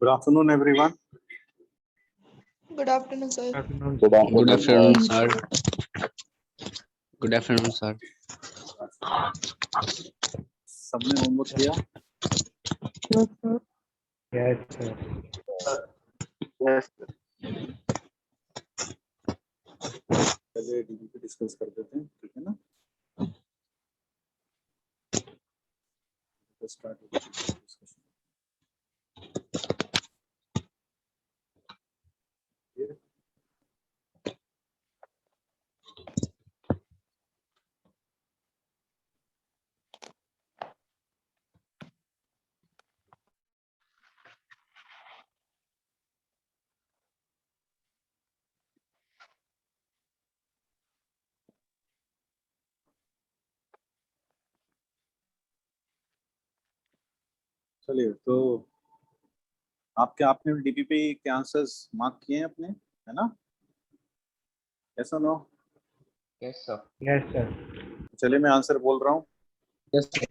Good afternoon, everyone. Good afternoon, sir. Good afternoon, sir. Good afternoon, sir. सबने homework किया? Yes, sir. Yes. पहले DBP discuss कर देते हैं, ठीक है ना? Start discussion. चलिए, तो आपने डीपीपी के आंसर्स मार्क किए हैं अपने, है ना? ऐसा no? Yes, sir. Yes, sir. चलिए, मैं आंसर बोल रहा हूँ। Yes, sir.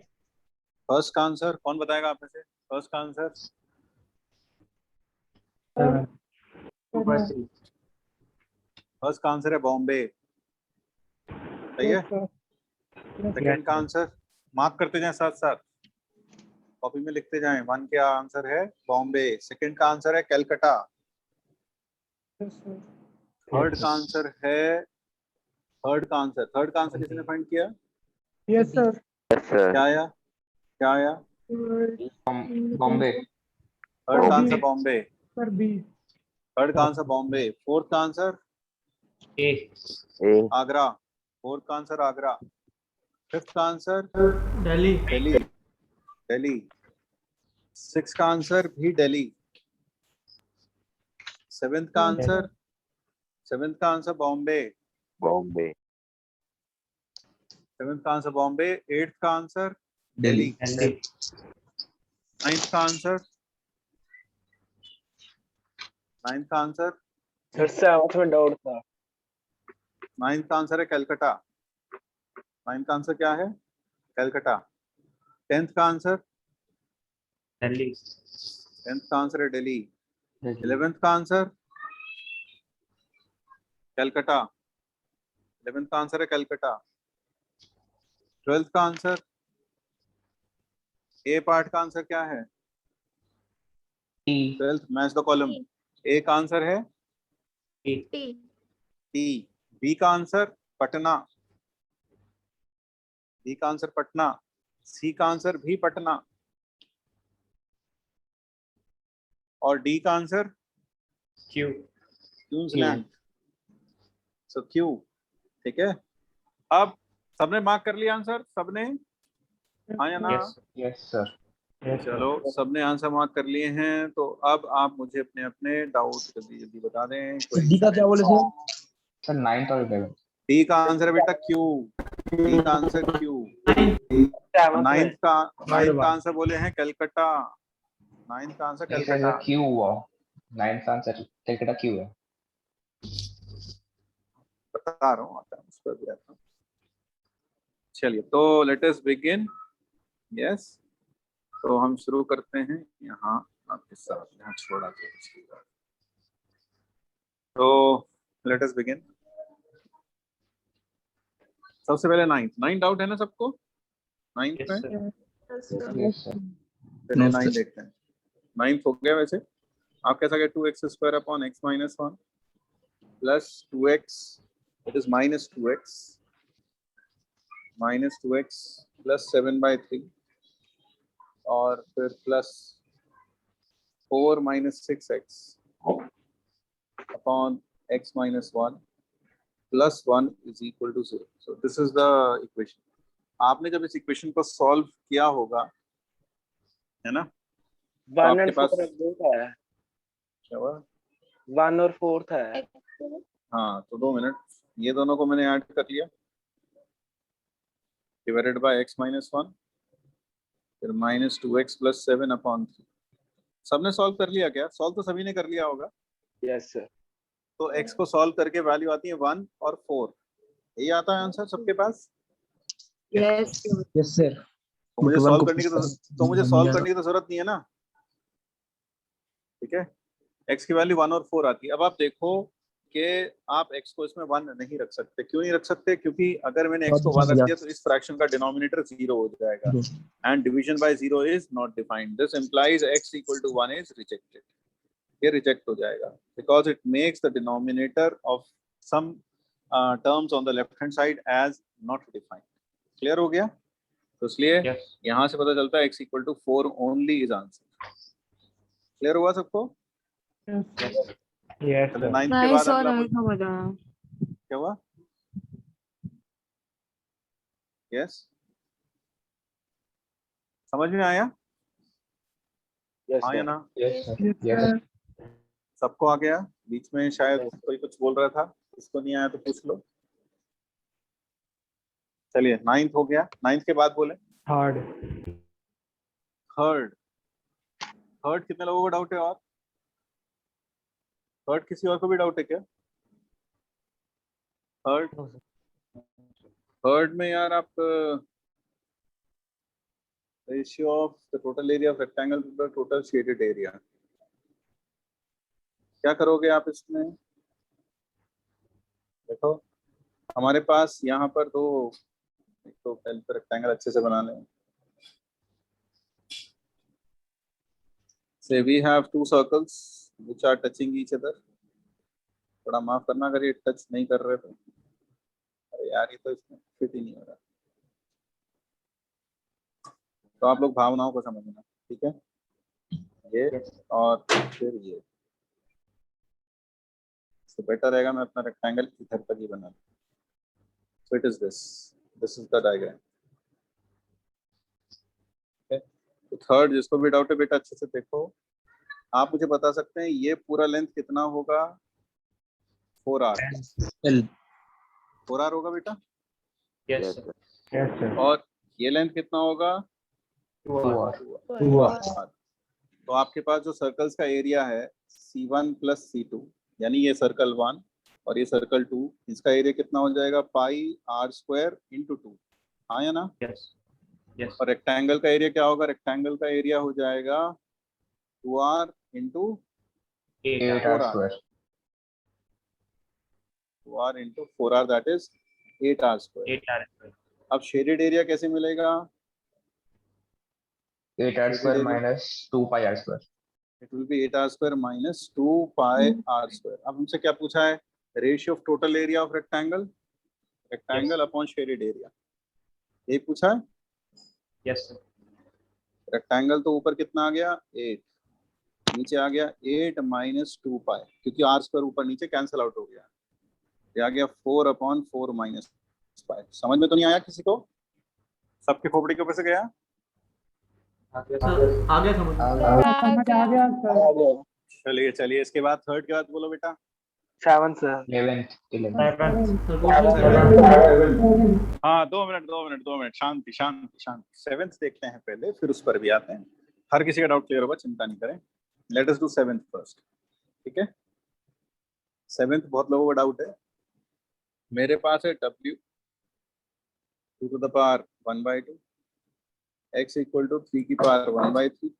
फर्स्ट का आंसर कौन बताएगा आप में से? फर्स्ट का आंसर? फर्स्ट का आंसर है बॉम्बे, सही है? सेकंड का आंसर मार्क करते जाएं साथ साथ, कॉपी में लिखते जाएं। वन का आंसर है बॉम्बे, सेकंड का आंसर है कलकत्ता, थर्ड का आंसर है थर्ड का आंसर किसने फाइंड किया? Yes, sir. क्या आया? Bombay. थर्ड का answer Bombay, Sir, B. Third का आंसर बॉम्बे, फोर्थ का आंसर A. आगरा, फोर्थ का आंसर आगरा, फिफ्थ का आंसर दिल्ली, सिक्स का आंसर भी दिल्ली, सेवेंथ का आंसर बॉम्बे, सेवेंथ का आंसर बॉम्बे, एट्थ का आंसर दिल्ली, नाइन्थ का आंसर सर सेवंथ में डाउट था। नाइन्थ का आंसर है कलकत्ता, नाइन्थ का आंसर क्या है? कलकत्ता। टेंथ का आंसर Delhi. है दिल्ली, इलेवेंथ का आंसर कलकत्ता, इलेवेंथ का आंसर है कलकत्ता, ट्वेल्थ का आंसर ए पार्ट का आंसर क्या है? ट्वेल्थ मैच द कॉलम, ए का आंसर है टी, बी का आंसर पटना, बी का आंसर पटना, सी का आंसर भी पटना, और डी का आंसर क्वींसलैंड। सो क्यू, ठीक है। अब सबने मार्क कर लिया आंसर? सबने? हाँ या ना? Yes, sir. चलो, सबने आंसर मार्क कर लिए हैं, तो अब आप मुझे अपने अपने डाउट जल्दी बता दें। डी का क्या बोले सर? Sir, 9th और 11th. डी का आंसर है बेटा क्यू, डी का आंसर क्यू। नाइन्थ का आंसर बोले हैं कलकत्ता, नाइन्थ का आंसर नहीं सर, कलकत्ता। Q हुआ। 9th का आंसर कलकत्ता Q है। बता रहा हूँ, आता है उस पर भी आता हूँ। चलिए, तो लेट अस बिगिन। यस, तो हम शुरू करते हैं यहाँ आपके साथ, यहाँ छोड़ा था उसके बाद। तो लेट अस बिगिन। सबसे पहले नाइन डाउट है ना सबको? नाइन्थ में Yes, sir. चलिए नाइन देखते हैं। नाइन्थ हो गया वैसे। आप कैसा गया? 2x² upon x minus 1 plus 2x, it is minus 2x plus 7/3, और फिर plus 4 minus 6x upon x minus 1 plus 1 is equal to 0। So this is the equation. आपने जब इस इक्वेशन को सॉल्व किया होगा, है ना, तो आपके पास क्या हुआ? 1 और 4 था। हाँ, तो 2 मिनट, ये दोनों को मैंने ऐड कर लिया, डिवाइडेड बाय x माइनस 1, फिर माइनस 2x प्लस 7 अपॉन 3। सबने सॉल्व कर लिया क्या? सॉल्व तो सभी ने कर लिया होगा। Yes sir. तो x को सॉल्व करके वैल्यू आती है 1 और 4, यही आता है आंसर सबके पास? Yes sir. तो मुझे सॉल्व करने की तो जरूरत नहीं है ना, ठीक ठीक है, x की वैल्यू 1 और 4 आती है। अब आप देखो कि आप x को इसमें 1 नहीं रख सकते। क्यों नहीं रख सकते? क्योंकि अगर मैंने x को 1 रख दिया तो इस फ्रैक्शन का डिनोमिनेटर 0 हो जाएगा and division by 0 is not defined. This implies x equal to 1 is rejected. ये रिजेक्ट हो जाएगा because it makes the denominator of some terms on the left hand side as not defined. Clear हो गया? तो इसलिए Yes. यहाँ से पता चलता है x equal to 4 only is answer. Clear हुआ सबको? Yes, चलो sir. 9th के नहीं बाद सर, अगला नहीं समझ आया। क्या हुआ? यस, समझ में आया? Yes, हाँ या sir. ना? Yes, sir. Yes, sir. सबको आ गया? बीच में शायद Yes. कोई कुछ बोल रहा था, इसको नहीं आया तो पूछ लो। चलिए 9th हो गया। 9th के बाद बोले Third. थर्ड। थर्ड कितने लोगों को डाउट है? और थर्ड किसी और को भी डाउट है क्या? थर्ड, थर्ड में यार आप ratio of the total area of rectangle to the total shaded area, क्या करोगे आप इसमें? देखो हमारे पास यहाँ पर दो, एक तो पहले तो रेक्टेंगल अच्छे से बना लें। Say we have two circles which are touching each other. थोड़ा माफ करना अगर ये टच नहीं कर रहे तो। अरे यार ये तो इसमें फिट ही नहीं हो रहा। तो आप लोग भावनाओं को समझना, ठीक है? ये और फिर ये, तो बेटर रहेगा मैं अपना रेक्टेंगल इधर तक ही बना लूं। So it is this. This is the diagram. Okay. तो थर्ड जिसको भी डाउट है बेटा अच्छे से देखो। आप मुझे बता सकते हैं ये पूरा लेंथ कितना होगा? 4r। 4r होगा बेटा? Yes, Yes, sir. sir. Yes, sir. और ये लेंथ कितना होगा? 2R. 2r। तो आपके पास जो सर्कल्स का एरिया है C1 प्लस C2, यानी ये सर्कल 1 और ये सर्कल 2, इसका एरिया कितना हो जाएगा? पाई r स्क्वायर इंटू 2। हाँ या ना? Yes. Yes. और रेक्टेंगल का एरिया क्या होगा? रेक्टेंगल का एरिया हो जाएगा 2r into 8R 4r। square. 2r into 4r that is 8r square. 8R. अब शेडेड एरिया कैसे मिलेगा? 8R square minus 2 pi R square. It will be 8r square minus 2 pi r square. अब हमसे क्या पूछा है? Ratio of total area of rectangle, rectangle upon shaded area, यही पूछा है। Yes, sir. रेक्टेंगल तो ऊपर कितना आ गया? 8, नीचे आ गया 8 माइनस 2 पाई, क्योंकि r स्क्वायर ऊपर नीचे कैंसिल आउट हो गया। ये आ गया 4 अपॉन 4 माइनस पाई। समझ में तो नहीं आया किसी को? सबके खोपड़ी के ऊपर से गया? आगे समझ चलिए चलिए, इसके बाद थर्ड के बाद बोलो बेटा। 7, sir. 11th. 11th. हाँ 2 मिनट शांति शांति शांति। 7th देखते हैं पहले, फिर उस पर भी आते हैं। हर किसी का डाउट क्लियर होगा, चिंता नहीं करें। Let us do 7th first, ठीक है? 7th बहुत लोगों को डाउट है। मेरे पास है w 2 to the power 1/2, x equal to 3 की power 1/3,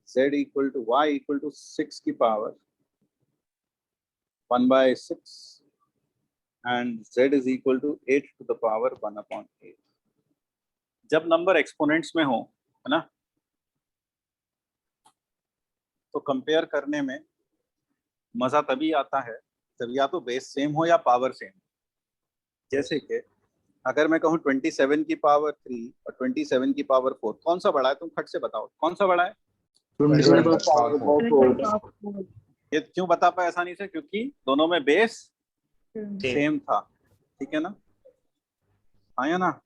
z equal to y equal to 6 की power 1/6 and z is equal to 8 to the power 1/8। जब नंबर एक्सपोनेंट्स में हो, है ना, तो कंपेयर करने में मजा तभी आता है जब या तो बेस सेम हो या पावर सेम। जैसे कि अगर मैं कहूँ 27 की पावर 3 और 27 की पावर 4, कौन सा बड़ा है? तुम फट से बताओ कौन सा बड़ा है? 27 power 4. ये क्यों बता पाए आसानी से? क्योंकि दोनों में बेस सेम था, ठीक है ना? हाँ या ना?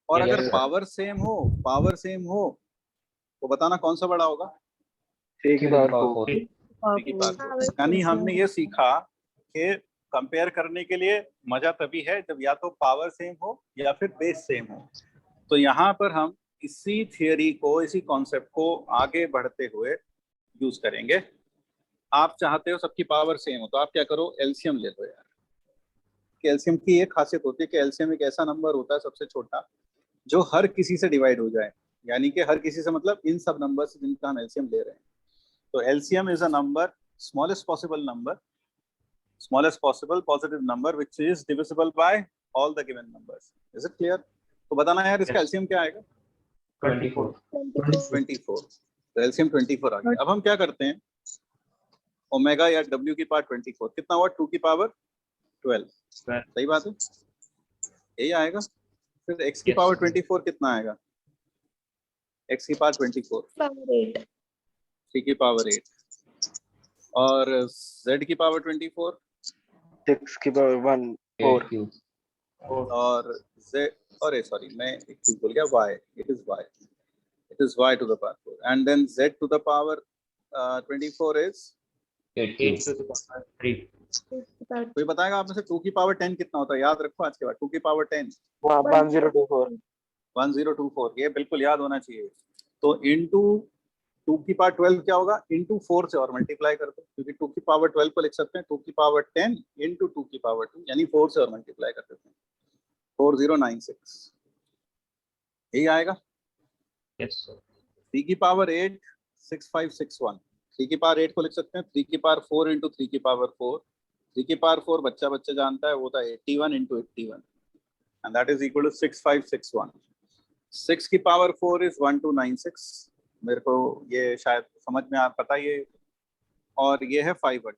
और Yes, अगर sir. पावर सेम हो तो बताना कौन सा बड़ा होगा? 3 की पावर 4. 3 की पावर 4। यानी हमने ये सीखा कि कंपेयर करने के लिए मजा तभी है जब या तो पावर सेम हो या फिर बेस सेम हो। तो यहाँ पर हम इसी थियरी को, इसी कॉन्सेप्ट को आगे बढ़ते हुए यूज करेंगे। आप चाहते हो सबकी पावर सेम हो तो आप क्या करो? एलसीएम ले लो यार। कि एलसीएम की एक खासियत होती है कि एलसीएम एक ऐसा नंबर होता है सबसे छोटा जो हर किसी से डिवाइड हो जाए, यानी कि हर किसी से मतलब इन सब नंबर से जिनका हम एलसीएम ले रहे हैं। So LCM is a number, smallest possible positive number which is divisible by all the given numbers. Is it clear? तो बताना यार इसका Yes. LCM क्या आएगा? 24. 24. तो LCM 24 आ गया. अब हम क्या करते हैं? ओमेगा या W की पावर 24 कितना हुआ? 2 की पावर 12. सही बात है, यही आएगा. फिर x की Yes. पावर 24 कितना आएगा? x की पावर 24, Power 8. 3 की पावर 8 और z की पावर 24 6 की पावर 1 4 8 cube. और z और सॉरी मैं एक चीज भूल गया, y. It is y to the power 4 and then z to the power 24 is 8 8 cube. to the power 3. कोई बताएगा आप में से 2 की पावर 10 कितना होता है? याद रखो आज के बाद 2 की पावर 10 1024 1024, ये बिल्कुल याद होना चाहिए. तो इनटू 2 की पावर 12 क्या होगा? इनटू 4 से और मल्टीप्लाई कर दो, क्योंकि 2 की पावर 12 को लिख सकते हैं 2 की पावर 10 इनटू 2 की पावर 2 यानी 4 से और मल्टीप्लाई कर देते हैं. 4096 यही आएगा. Yes, sir. 3 की पावर 8 6561. 3 की पावर 8 को लिख सकते हैं 3 की पावर 4 इंटू 3 की पावर 4. 3 की पावर 4 बच्चा जानता है, वो था 81 into 81 and that is equal to 6561. 6 की पावर 4 is 1296. मेरे को ये शायद समझ में आ पता ये, और ये है 500.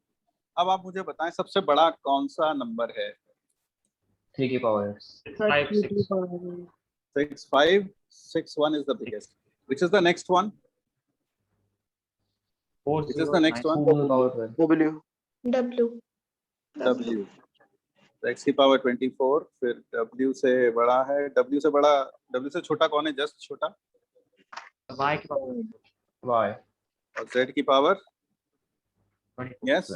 अब आप मुझे बताएं सबसे बड़ा कौन सा नंबर है? 3 की power 5, 6. 6561 is the biggest. Which is the next one? 4, Which is the next 2 one? to the power 12. W W. W. x की पावर 24. फिर W से बड़ा है, W से बड़ा, W से छोटा कौन है? जस्ट छोटा. Y की power Y. और Z की पावर 24. यस.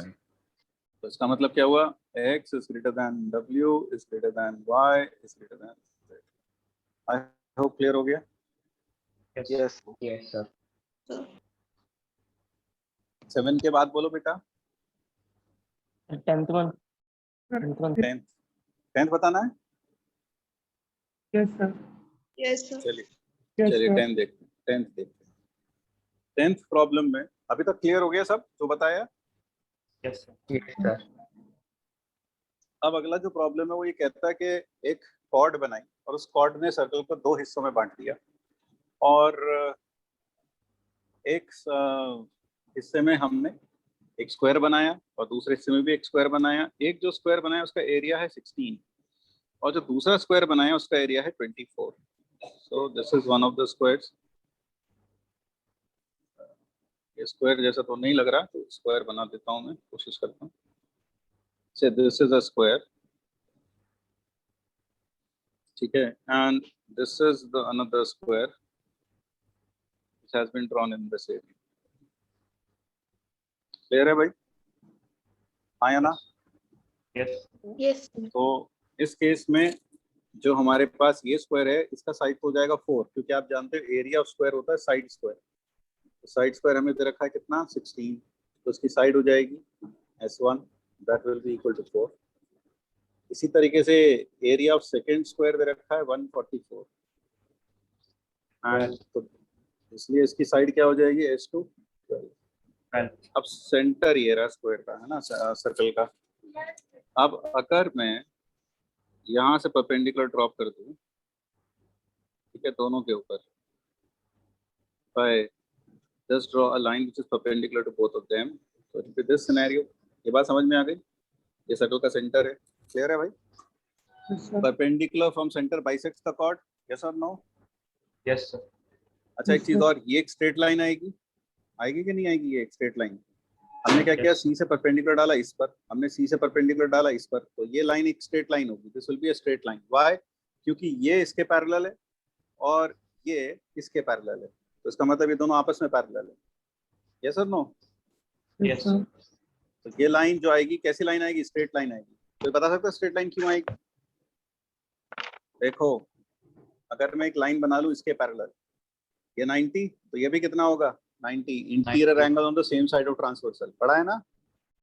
तो इसका मतलब क्या हुआ? x is greater than W is greater than Y is greater than Z. I hope clear हो गया. Yes. yes Yes, sir. 7 के बाद बोलो बेटा. 10th one. 10th बताना है. Yes, sir. Yes, sir. चलिए Yes, चलिए sir. 10th देखते हैं. 10th देखते हैं. 10th प्रॉब्लम में अभी तक क्लियर हो गया सब जो बताया. Yes, sir. Yes, sir. अब अगला जो प्रॉब्लम है वो ये कहता है कि एक कॉर्ड बनाई और उस कॉर्ड ने सर्कल को 2 हिस्सों में बांट दिया और एक हिस्से में हमने एक स्क्वायर बनाया और दूसरे हिस्से में भी एक स्क्वायर बनाया. एक जो स्क्वायर बनाया उसका एरिया है 16 और जो दूसरा स्क्वायर बनाया उसका एरिया है 24. सो this is one of the squares. ये स्क्वायर जैसा तो नहीं लग रहा, तो स्क्वायर बना देता हूँ मैं, कोशिश करता हूँ. से दिस इज अ स्क्वायर, ठीक है, and this is the another square which has been drawn in this area. Clear है भाई? हाँ या ना? Yes. Yes, sir. तो इस केस में जो हमारे पास ये स्क्वायर है इसका साइड हो जाएगा 4, क्योंकि आप जानते हो एरिया ऑफ स्क्वायर होता है साइड स्क्वायर. तो साइड स्क्वायर हमें दे रखा है कितना? 16. तो उसकी साइड हो जाएगी S1, that will be equal to 4. इसी तरीके से एरिया ऑफ सेकंड स्क्वायर दे रखा है 144 एंड तो इसलिए इसकी साइड क्या हो जाएगी? S2 12. 12. अब सेंटर ये रहा स्क्वायर का, है ना, सर्कल का. अब अगर मैं यहाँ से परपेंडिकुलर ड्रॉप कर दूं, ठीक है, दोनों के ऊपर, by just draw a line which is perpendicular to both of them. तो इन दिस सिनेरियो ये बात समझ में आ गई? ये सर्कल का सेंटर है. क्लियर है भाई? Yes, sir. Perpendicular from centre bisects the chord. Yes और नो? Yes, sir. अच्छा, एक Yes, चीज sir. और, ये एक स्ट्रेट लाइन आएगी कि नहीं आएगी? ये एक स्ट्रेट लाइन. हमने क्या किया? सी से परपेंडिकुलर डाला इस पर, हमने सी से परपेंडिकुलर डाला इस पर, तो ये लाइन एक स्ट्रेट लाइन होगी. This will be a straight line. Why? क्योंकि ये इसके पैरेलल है और ये इसके पैरेलल है, तो इसका मतलब ये दोनों आपस में पैरेलल है. यस और नो? Yes, sir. तो ये लाइन जो आएगी कैसी लाइन आएगी? स्ट्रेट लाइन आएगी. तो बता सकते हो स्ट्रेट लाइन क्यों आएगी? देखो, अगर मैं एक लाइन बना लूं इसके पैरेलल, ये 90, तो ये भी कितना होगा? 90. Interior angle on the same side of transversal. पढ़ा है ना?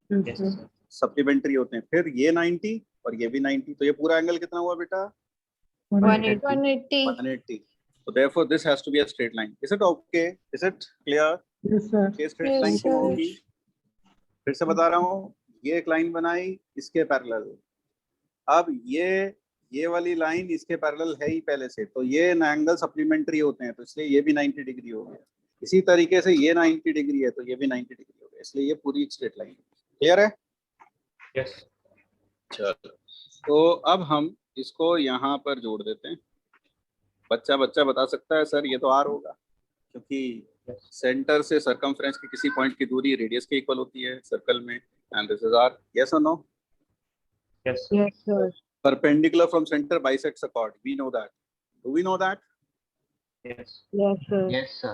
Yes, Yes, sir. sir. Supplementary होते हैं. फिर ये 90 और ये भी 90, तो ये पूरा एंगल कितना हुआ बेटा? 180. 180. So therefore this has to be a straight line. Is it okay? Is it clear? Yes, sir. ये स्ट्रेट लाइन Yes, क्यों sir. होगी? फिर से बता रहा हूँ, ये एक लाइन बनाई इसके पैरेलल, अब ये वाली लाइन इसके पैरेलल है ही पहले से, तो ये एंगल सप्लीमेंट्री होते हैं, तो इसलिए ये भी 90 डिग्री हो गया। इसी तरीके से ये 90 डिग्री है तो ये भी 90 डिग्री हो गया, इसलिए ये पूरी स्ट्रेट लाइन। क्लियर है? Yes. चलो, तो अब हम इसको यहाँ पर जोड़ देते हैं। बच्चा बता सकता है सर ये तो आर होगा, क्योंकि सेंटर से सरकमफ्रेंस की किसी पॉइंट की दूरी रेडियस के इक्वल होती है सर्कल में, and this is r. Yes और no? Yes. Yes, sir. Perpendicular from center bisects a chord, we know that. Do we know that? Yes. Yes, sir. Yes, sir.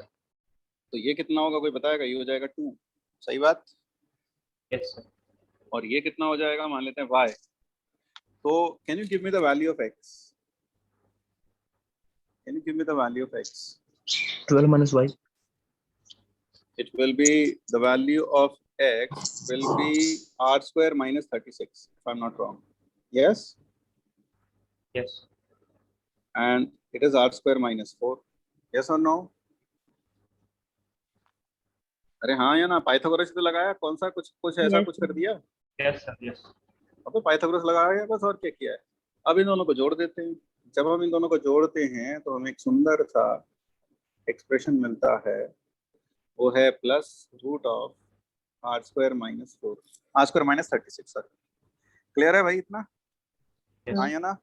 तो ये कितना होगा कोई बताएगा? ये हो जाएगा 2, सही बात। Yes, sir. और ये कितना हो जाएगा? मान लेते हैं y। तो can you give me the value of x? Can you give me the value of x? 12 minus y. It will be, the value of x will be r square minus 36, if I'm not wrong. Yes? Yes. And it is r square minus 4. Yes or no? अरे हाँ या ना? Pythagoras तो लगाया, कौन सा कुछ ऐसा Yes, कुछ कर दिया? Yes, sir. Yes. अब तो पाइथागोरस लगाया बस, और क्या किया है। अब इन दोनों को जोड़ देते हैं। जब हम इन दोनों को जोड़ते हैं तो हमें एक सुंदर सा एक्सप्रेशन मिलता है, वो है plus root of r square minus 4, r square minus 36 sir. Clear है भाई इतना? Yes. हाँ या ना?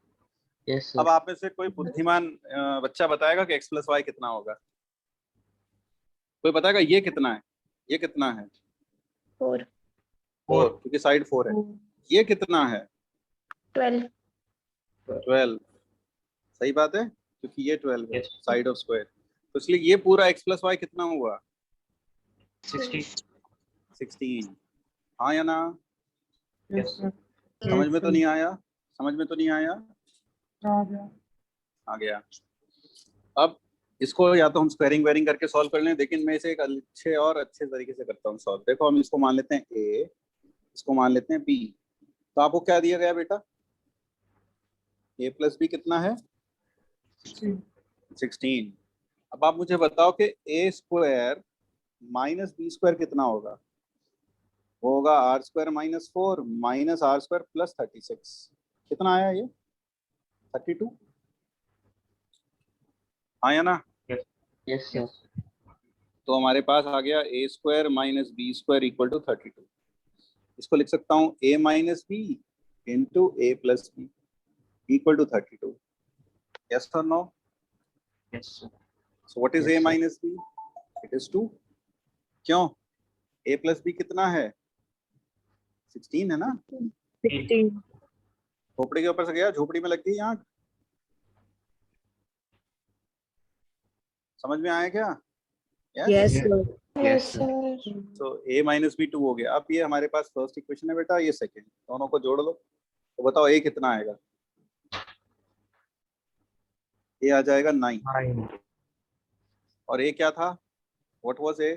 Yes, sir. अब आप में से कोई बुद्धिमान बच्चा बताएगा कि x प्लस वाई कितना होगा? कोई बताएगा ये कितना है? ये कितना है? 4. 4, क्योंकि साइड 4 है। ये कितना है? 12. 12, सही बात है, क्योंकि ये 12 है Yes. साइड ऑफ स्क्वायर, तो इसलिए ये पूरा x प्लस वाई कितना हुआ? 60. 16। हाँ या ना? Yes, sir. समझ में तो नहीं आया? समझ में तो नहीं आया? नहीं? आ गया। अब इसको या तो हम स्क्वायरिंग वेयरिंग करके सॉल्व कर लें, लेकिन मैं इसे एक अच्छे तरीके से करता हूँ सॉल्व। देखो, हम इसको मान लेते हैं a, इसको मान लेते हैं b। तो आपको क्या दिया गया बेटा? a प्लस बी कितना है? 16। अब आप मुझे बताओ कि a square minus b square कितना होगा? वो होगा r square minus 4 minus r square plus 36। कितना आया ये? 32। हाँ या ना? Yes, sir. तो हमारे पास आ गया a square minus b square equal to 32। इसको लिख सकता हूँ a minus b into a plus b equal to 32। Yes और no? Yes, sir. So what is Yes, a sir. Minus b? It is 2। क्यों? a प्लस बी कितना है? 16 है ना? 16. झोपड़ी के ऊपर से गया, झोपड़ी में लग गई आंख। समझ में आया क्या? Yes, sir. Yes, sir. तो a माइनस बी 2 हो गया। अब ये हमारे पास फर्स्ट इक्वेशन है बेटा, ये सेकंड, दोनों को जोड़ लो तो बताओ a कितना आएगा? a आ जाएगा 9। 9. और a क्या था? What was a?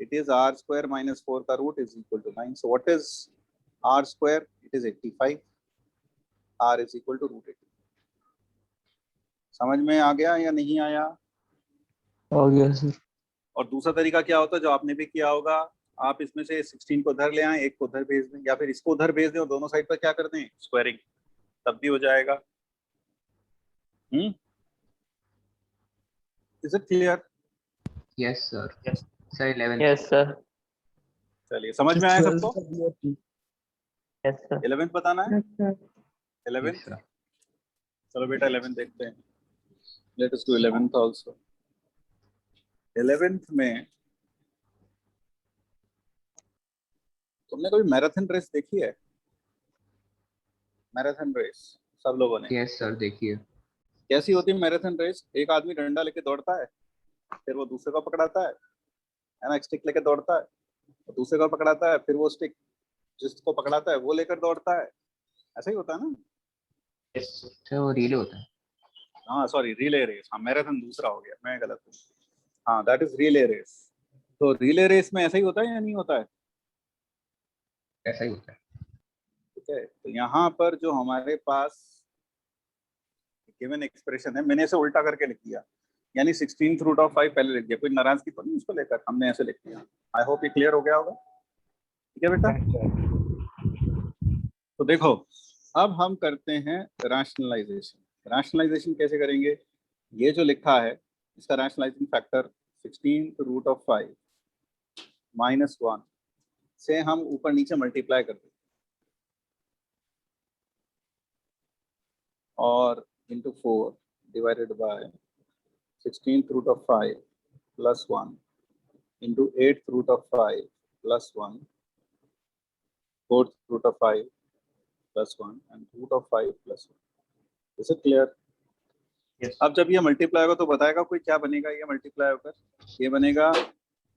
It is r square minus 4 का root is equal to 9। So what is r square? It is 85। r is equal to root 80। समझ में आ गया या नहीं आया? Oh, yes, sir. और दूसरा तरीका क्या होता है जो आपने भी किया होगा, आप इसमें से 16 को उधर ले आए, एक को उधर भेज दें, या फिर इसको उधर भेज दें और दोनों साइड पर क्या कर दें? स्क्वायरिंग, तब भी हो जाएगा। Is it clear? Yes, sir. Yes. Sir, 11. Yes, sir. चलिए, समझ में आया सबको? Yes, sir. 11th बताना है? Yes, sir. 11th? Yes, sir. चलो बेटा 11th देखते हैं। Let us do 11th also. 11th में तुमने कभी मैराथन रेस देखी है? मैराथन रेस सब लोगों ने? Yes, sir. देखिए. कैसी होती है मैराथन रेस? एक आदमी डंडा लेके दौड़ता है, फिर वो दूसरे को पकड़ाता है ना, एक स्टिक लेके दौड़ता है, और दूसरे को पकड़ाता है, फिर वो स्टिक जिसको पकड़ाता है वो लेकर दौड़ता है। ऐसा ही होता है ना? Yes, sir. सर वो रिले होता है. हाँ सॉरी, रिले रेस। हाँ, मैराथन दूसरा हो गया, मैं गलत हूँ। हाँ, दैट इज रिले रेस। तो रिले रेस में ऐसा ही होता है या नहीं होता है? ऐसा ही होता है. ठीक है, तो यहाँ पर जो हमारे पास गिवन एक्सप्रेशन है, मैंने इसे उल्टा करके लिख दिया। यानी 16th रूट ऑफ 5 पहले लिख दिया, कोई नाराजगी तो नहीं उसको लेकर, हमने ऐसे लिख दिया। आई होप ये क्लियर हो गया होगा। ठीक है बेटा, तो देखो अब हम करते हैं रैशनलाइजेशन। रैशनलाइजेशन कैसे करेंगे, ये जो लिखा है इसका rationalising factor 16th root of 5 minus 1 से हम ऊपर नीचे मल्टीप्लाई कर दें और into 4 divided by 16th root of 5 plus 1 into 8th root of 5 plus 1 4th root of 5 plus 1 and root of 5 plus 1। Is it clear? Yes. अब जब ये मल्टीप्लाई होगा तो बताएगा कोई क्या बनेगा, ये मल्टीप्लाई होकर ये बनेगा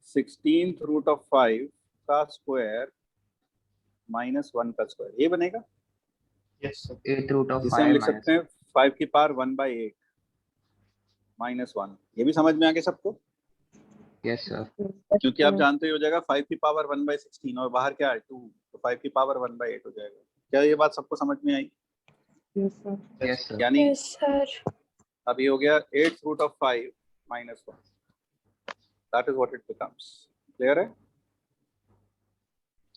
16th रूट ऑफ 5 का स्क्वायर माइनस 1 का स्क्वायर, ये बनेगा। Yes, sir. 8 रूट ऑफ जिसे हम लिख सकते हैं 5 की पावर 1/8 माइनस 1। ये भी समझ में आ गया सबको? Yes sir. क्योंकि आप जानते ही हो जाएगा 5 की पावर 1/16 और बाहर क्या है 2, तो 5 की पावर 1/8 हो जाएगा। क्या ये बात सबको समझ में आई? Yes, sir. Yes sir. यानी Yes, sir. अब ये हो गया 8th root of 5 minus 1, that is what it becomes. Clear है?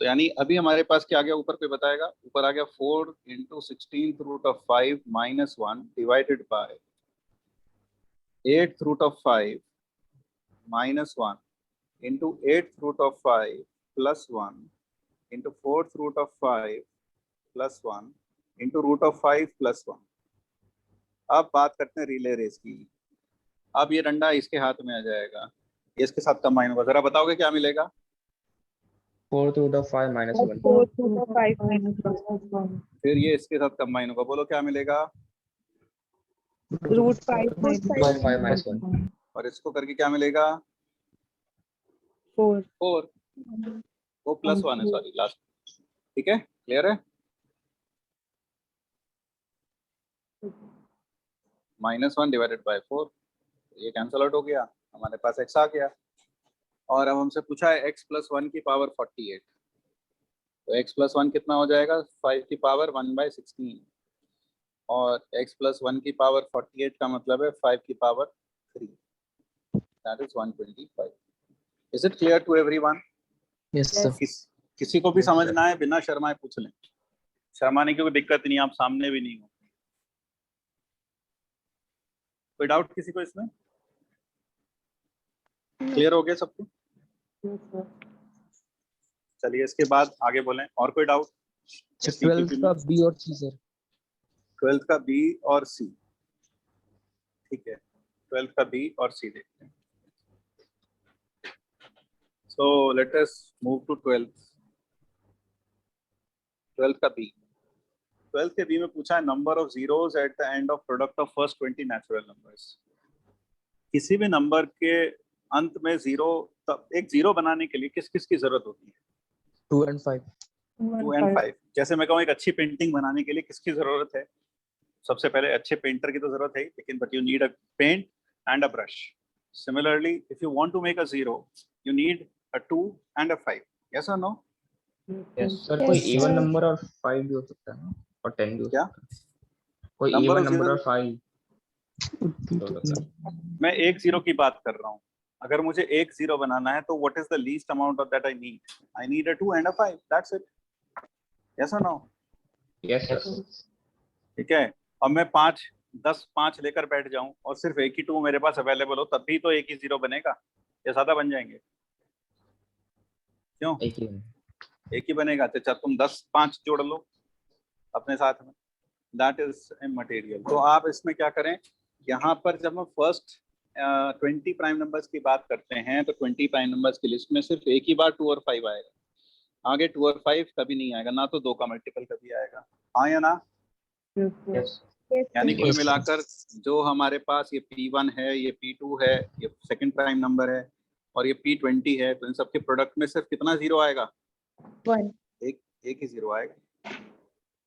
तो यानी अभी हमारे पास क्या आ गया, ऊपर कोई बताएगा? ऊपर आ गया 4 into 16th root of 5 minus 1 divided by 8th root of 5 minus 1 into 8th root of 5 plus 1 into 4th root of 5 plus 1 into root of 5 plus 1। अब बात करते हैं रिले रेस की। अब ये डंडा इसके हाथ में आ जाएगा, ये इसके साथ कंबाइन होगा। जरा बताओगे क्या मिलेगा? 4 root of 5 minus 1। 4 root of 5 minus 1. फिर ये इसके साथ कंबाइन होगा, बोलो क्या मिलेगा? Root 5 minus 5 minus 1। और इसको करके क्या मिलेगा? 4. 4। वो प्लस 1 है, सॉरी लास्ट। ठीक है, क्लियर है? -1 डिवाइडेड बाय 4, ये कैंसल आउट हो गया, हमारे पास x आ गया। और अब हमसे पूछा है x प्लस 1 की पावर 48, तो x प्लस 1 कितना हो जाएगा? 5 की पावर 1/16, और x प्लस 1 की पावर 48 का मतलब है 5 की power 3, that is 125। Is it clear to everyone? Yes sir. किसी को भी समझना है बिना शर्माए पूछ लें, शर्माने की कोई दिक्कत नहीं, आप सामने भी नहीं हो। कोई डाउट किसी को इसमें? क्लियर हो गया सबको? Yes, sir. चलिए इसके बाद आगे बोलें, और कोई डाउट? 12th का बी और सी सर। 12th का बी और सी, ठीक है, 12th का बी और सी देखते हैं। So let us move to 12th का बी। 12th के बी में पूछा है number of zeros at the end of product of first 20 natural numbers. किसी भी नंबर के अंत में जीरो, एक जीरो बनाने के लिए किस किस की जरूरत होती है? 2 and 5। 2 and 5। जैसे मैं कहूँ एक अच्छी पेंटिंग बनाने के लिए किसकी जरूरत है? सबसे पहले अच्छे पेंटर की तो जरूरत है, लेकिन but you need a paint and a brush. Similarly if you want to make a zero you need a 2 and a 5। Yes और नो? Yes, सर Yes, कोई sir. इवन नंबर और 5 भी हो सकता है ना, और 10 भी हो क्या? सकता है। कोई Number even of number zero- और 5। मैं एक जीरो की बात कर रहा हूँ। अगर मुझे एक जीरो बनाना है तो what is the least amount of that I need a 2 and a 5, that's it. Yes और नो? Yes yes, sir. ठीक है, और मैं 5 10 5 लेकर बैठ जाऊं और सिर्फ एक ही 2 मेरे पास अवेलेबल हो, तब भी तो एक ही जीरो बनेगा या ज्यादा बन जाएंगे? क्यों? एक ही बनेगा। तो चल तुम 10 5 जोड़ लो अपने साथ में, दैट इज इमटेरियल। तो आप इसमें क्या करें, यहाँ पर जब हम फर्स्ट 20 प्राइम नंबर्स की बात करते हैं तो 20 प्राइम नंबर्स की लिस्ट में सिर्फ एक ही बार 2 और 5 आएगा, आगे 2 और 5 कभी नहीं आएगा, ना तो 2 का मल्टीपल कभी आएगा। हाँ या ना? Yes, sir. yes, यानी कुल Yes, sir. मिलाकर जो हमारे पास ये P1 है, ये P2 है, ये सेकंड प्राइम नंबर है और ये P20 है, तो इन सबके प्रोडक्ट में सिर्फ कितना जीरो आएगा? 1. एक ही जीरो आएगा।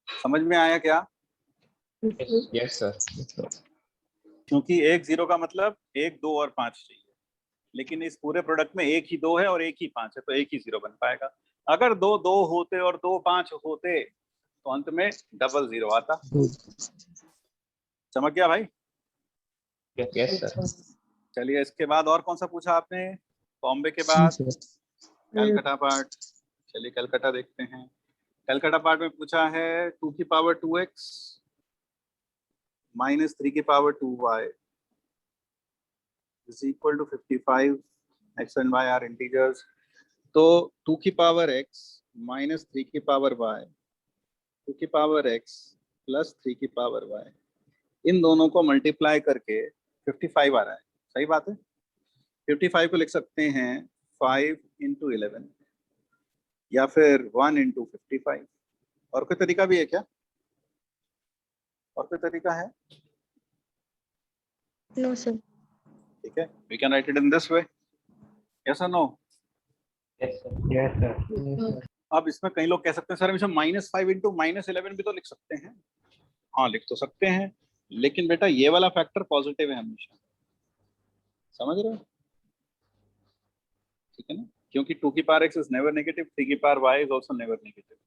समझ में आया क्या? Yes, sir. Yes sir. क्योंकि एक जीरो का मतलब 1 2 और 5 चाहिए, लेकिन इस पूरे प्रोडक्ट में एक ही 2 है और एक ही 5 है, तो एक ही जीरो बन पाएगा। अगर 2 2 होते और 2 5 होते तो अंत में डबल जीरो आता। चमक गया भाई? Yes sir. चलिए इसके बाद और कौन सा पूछा आपने? बॉम्बे के C बाद sir. कलकत्ता पार्ट। चलिए कलकत्ता देखते हैं। कलकत्ता पार्ट में पूछा है 2 की पावर 2x माइनस 3 की power 2y is equal to 55। x and y are integers. तो 2 की पावर x माइनस 3 की पावर y, 2 की पावर x प्लस 3 की पावर y, इन दोनों को मल्टीप्लाई करके 55 आ रहा है। सही बात है। 55 को लिख सकते हैं 5 इंटू 11 या फिर 1 इंटू 55। और कोई तरीका भी है क्या? और कोई तरीका है? No, sir. ठीक है, we can write it in this way. Yes और no? Yes, sir. Yes, sir. Yes, sir. अब इसमें कई लोग कह सकते हैं सर हम इसमें -5 इंटू -11 भी तो लिख सकते हैं। हाँ लिख तो सकते हैं, लेकिन बेटा ये वाला फैक्टर पॉजिटिव है हमेशा। समझ रहे हो? ठीक है ना, क्योंकि 2 की power x is never negative, 3 की power y is also never negative.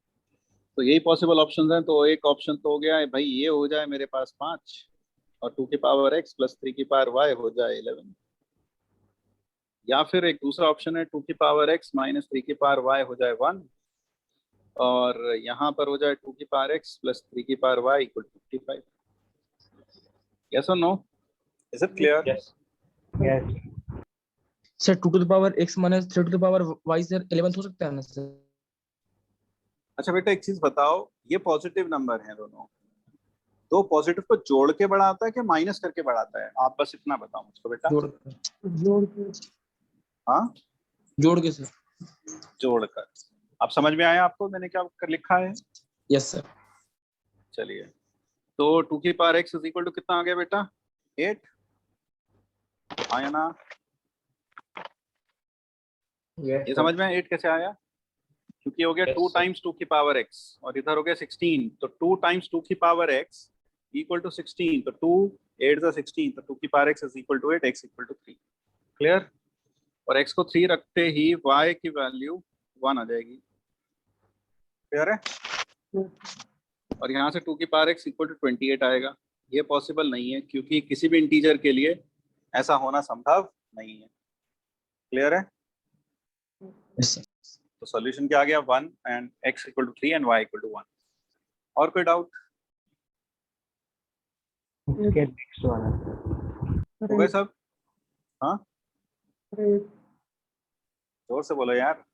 तो यही पॉसिबल ऑप्शंस हैं। तो एक ऑप्शन तो हो गया है भाई, ये हो जाए मेरे पास 5 और 2 की पावर x प्लस 3 की पावर y हो जाए 11, या फिर एक दूसरा ऑप्शन है 2 की पावर x माइनस 3 की पावर y हो जाए 1 और यहाँ पर हो जाए 2 की पावर x प्लस 3 की पावर y इक्वल 55। यस और no? Is it clear? Yes. Yes. Sir, 2 to the power x minus 3 to the power y sir 11 हो सकता है ना सर? अच्छा बेटा एक चीज बताओ, ये पॉजिटिव नंबर है दोनों, तो पॉजिटिव को जोड़ के बढ़ाता है कि माइनस करके बढ़ाता है? आप बस इतना बताओ मुझको बेटा। हाँ जोड़ के सर। जोड़कर। आप समझ में आया आपको मैंने क्या कर लिखा है? Yes sir. चलिए, तो 2 की power x is equal to कितना आ गया बेटा? 8। आया ना? Yes, ये sir. समझ में आया 8 कैसे आया? क्योंकि हो गया Yes, 2 sir. टाइम्स 2 की पावर x और इधर हो गया 16, तो 2 टाइम्स 2 की पावर x इक्वल टू 16, तो 2 8 जा 16, तो 2 की power x is equal to 8, x equal to 3। Clear? और x को 3 रखते ही y की वैल्यू 1 आ जाएगी। क्लियर है? और यहाँ से 2 की पावर x इक्वल टू 28 आएगा। ये पॉसिबल नहीं है क्योंकि किसी भी इंटीजर के लिए ऐसा होना संभव नहीं है। क्लियर है? Yes sir. तो सॉल्यूशन क्या आ गया? 1 and x equal to 3 and y equal to 1। और कोई डाउट? Okay, next one. हो गए सब? हाँ जोर से बोलो यार।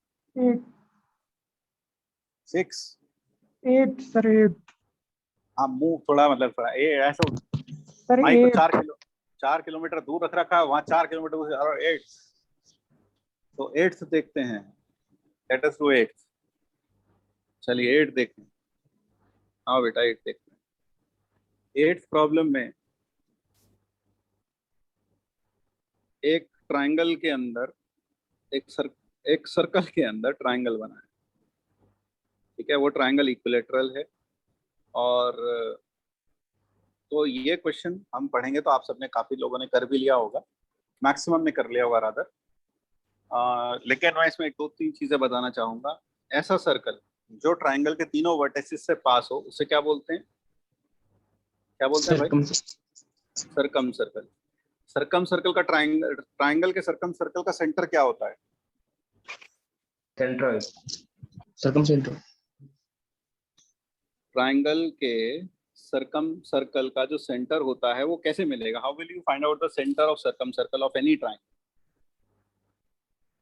6। 8 sir 8 हाँ मुंह थोड़ा मतलब थोड़ा ऐसा sir माइक को 8 4 किलोमीटर दूर रख रखा है, वहाँ 4 किलोमीटर और 8। तो 8 देखते हैं। Let us do 8। चलिए 8 देखते हैं। हाँ बेटा 8 देखते हैं। 8th प्रॉब्लम में एक ट्रायंगल के अंदर एक सर्कल के अंदर ट्रायंगल बना है। ठीक है, वो ट्रायंगल इक्विलेटरल है। और तो ये क्वेश्चन हम पढ़ेंगे तो आप सबने काफी लोगों ने कर भी लिया होगा, मैक्सिमम ने कर लिया होगा रादर। लेकिन मैं इसमें 2-3 चीजें बताना चाहूंगा। ऐसा सर्कल जो ट्रायंगल के तीनों वर्टिसेस से पास हो उसे क्या बोलते हैं? क्या बोलते हैं भाई? सरकम सर्कल। सरकम सर्कल का ट्रायंगल के सरकम सर्कल का सेंटर क्या होता है? Central. Circum centre. ट्रायंगल के सरकम सर्कल का जो सेंटर होता है वो कैसे मिलेगा? How will you find out the centre of circum circle of any triangle?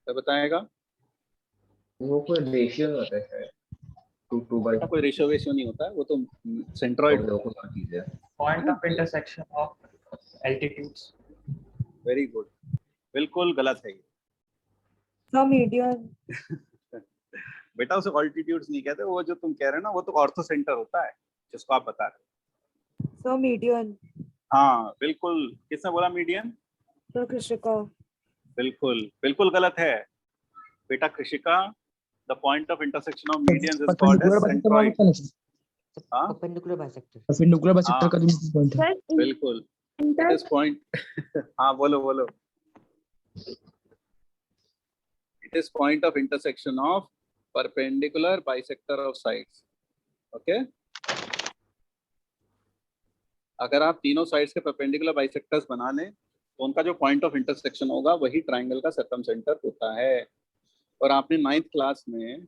क्या बताएगा? वो कोई रेशियो होता है शायद 2/2। कोई रेशियो वेशियो नहीं होता है, वो तो सेंट्रॉइड वो होता है। कोई चीज है। Point of intersection of altitudes. Very good. बिल्कुल गलत है ये। sir median बेटा उसे ऑल्टीट्यूड्स नहीं कहते, वो जो तुम कह रहे हो ना वो तो ऑर्थो सेंटर होता है जिसको आप बता रहे हो। sir median हाँ बिल्कुल। किसने बोला मीडियन? sir कृषिका बिल्कुल बिल्कुल गलत है बेटा। Krishika, the point of intersection of medians is called as centroid. हाँ परपेंडिकुलर बाइसेक्टर का जो पॉइंट है। Sir, बिल्कुल। इट इज पॉइंट हाँ बोलो बोलो। It is point of intersection of perpendicular bisector of sides. Okay, अगर आप तीनों साइड्स के परपेंडिकुलर बाइसेक्टर्स बना लें तो उनका जो पॉइंट ऑफ इंटरसेक्शन होगा वही ट्राइंगल का सर्कम सेंटर होता है। और आपने 9th क्लास में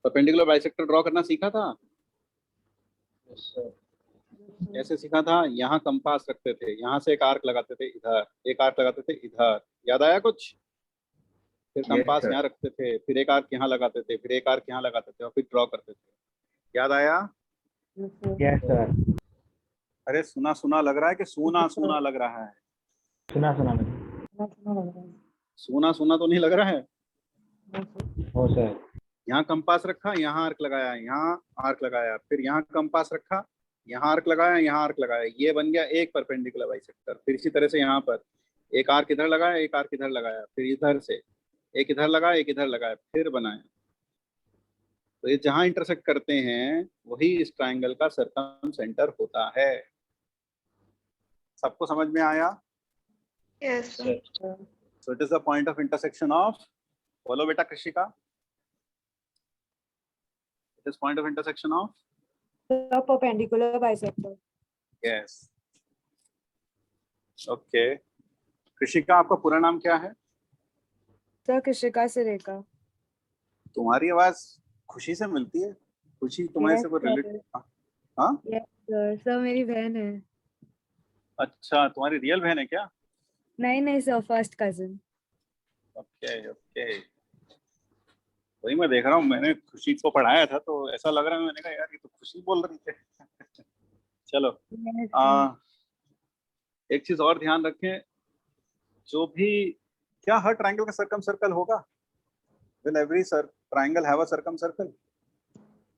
परपेंडिकुलर बाइसेक्टर ड्रॉ करना सीखा था। कैसे सीखा था? यहाँ कंपास रखते थे, यहाँ से एक आर्क लगाते थे इधर, एक आर्क लगाते थे इधर, याद आया कुछ? फिर कंपास sir. यहाँ रखते थे, फिर एक आर्क यहाँ लगाते थे, फिर एक आर्क यहाँ लगाते थे और फिर ड्रॉ करते थे। याद आया? यस सर, अरे सुना सुना लग रहा है कि सूना सूना लग रहा है? सुना सुना मैंने। सूना सुना तो नहीं लग रहा है। हो सर, यहाँ कंपास रखा, यहाँ आर्क लगाया, यहाँ आर्क लगाया, फिर यहाँ कंपास रखा, यहाँ आर्क लगाया, यहाँ आर्क लगाया, ये बन गया एक परपेंडिकुलर बाइसेक्टर। फिर इसी तरह से यहाँ पर एक आर्क इधर लगाया, एक आर्क इधर लगाया, फिर इधर से एक इधर लगाया, एक इधर लगाया, फिर बनाया। तो ये जहां इंटरसेक्ट करते हैं वही इस ट्राइंगल का सर्कम सेंटर होता है। सबको समझ में आया? Yes, sir. So it is the point of intersection of, बोलो बेटा Krishika, it is point of intersection of, The perpendicular bisector. Yes. Okay, Krishika आपका पूरा नाम क्या है? Sir, Krishika Sireka. तुम्हारी आवाज खुशी से मिलती है, खुशी तुम्हारे से कोई Yes, रिलेट? sir. हाँ, Sir, sir, मेरी बहन है। अच्छा तुम्हारी रियल बहन है क्या? नहीं sir, first cousin. Okay okay, वही मैं देख रहा हूँ, मैंने खुशी को पढ़ाया था तो ऐसा लग रहा है, मैंने कहा यार ये तो खुशी बोल रही है। चलो, एक चीज और ध्यान रखें, जो भी, क्या हर ट्राइंगल का सर्कम सर्कल होगा? Will every triangle have a circumcircle?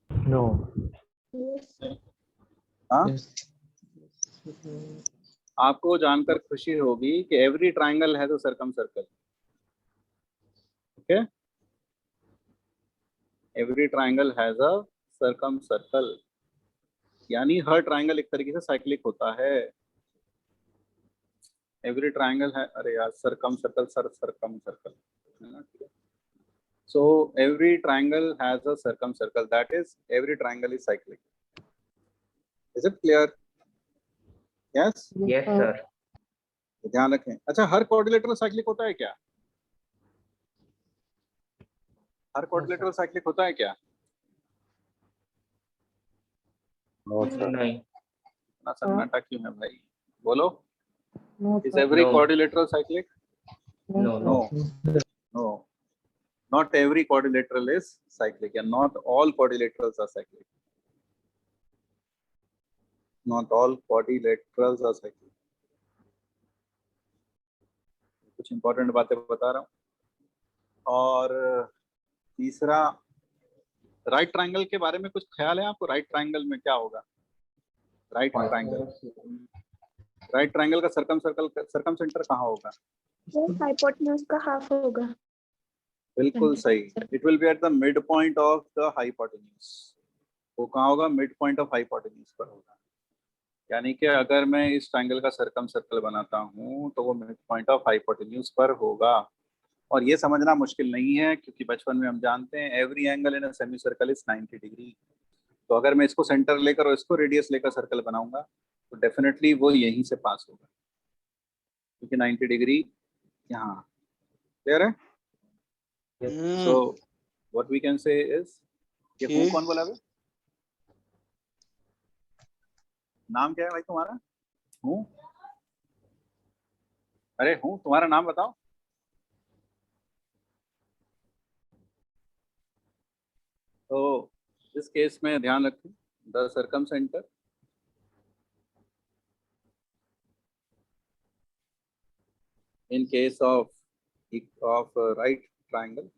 No, हाँ, Yes. आपको जानकर खुशी होगी कि every triangle has a circumcircle. Okay, every triangle has a circumcircle, यानी हर ट्राइंगल एक तरीके से साइक्लिक होता है। एवरी ट्राइंगल है, अरे यार सर्कम सर्कल, सर्कम सर्कल है ना। So every triangle has a circum circle, that is every triangle is cyclic. Is it clear? Yes, Yes sir. ध्यान रखें। अच्छा, हर क्वाड्रिलेटरल साइक्लिक होता है क्या? हर क्वाड्रिलेटरल साइक्लिक होता है क्या? नहीं, इतना सन्नाटा क्यों है भाई, बोलो। No, is sir. Every No. Quadrilateral cyclic? no, no. No, not every quadrilateral is cyclic, and not all quadrilaterals are cyclic. Not all quadrilaterals are cyclic. कुछ इंपॉर्टेंट बातें बता रहा हूँ। और तीसरा, राइट ट्राइंगल के बारे में कुछ ख्याल है आपको? राइट ट्राइंगल में क्या होगा? राइट ट्राइंगल का सर्कम सेंटर कहाँ होगा? हाइपोटेन्यूज का हाफ होगा। बिल्कुल सही, it will be at the mid point of the hypotenuse. वो कहाँ होगा? मिड पॉइंट ऑफ हाइपोटेन्यूज पर होगा। यानी कि अगर मैं इस ट्राइंगल का सर्कम सर्कल बनाता हूँ तो वो मिड पॉइंट ऑफ हाइपोटेन्यूज पर होगा। और ये समझना मुश्किल नहीं है, क्योंकि बचपन में हम जानते हैं every angle in a semi circle is 90 degree. तो अगर मैं इसको सेंटर लेकर और इसको रेडियस लेकर सर्कल बनाऊंगा तो डेफिनेटली वो यहीं से पास होगा, क्योंकि 90 डिग्री यहाँ। क्लियर है? So what we can say is, ये हूँ कौन बोला? नाम क्या है भाई तुम्हारा? हूँ? अरे हूँ, तुम्हारा नाम बताओ। तो इस केस में ध्यान रखें, the circum centre in case of right angled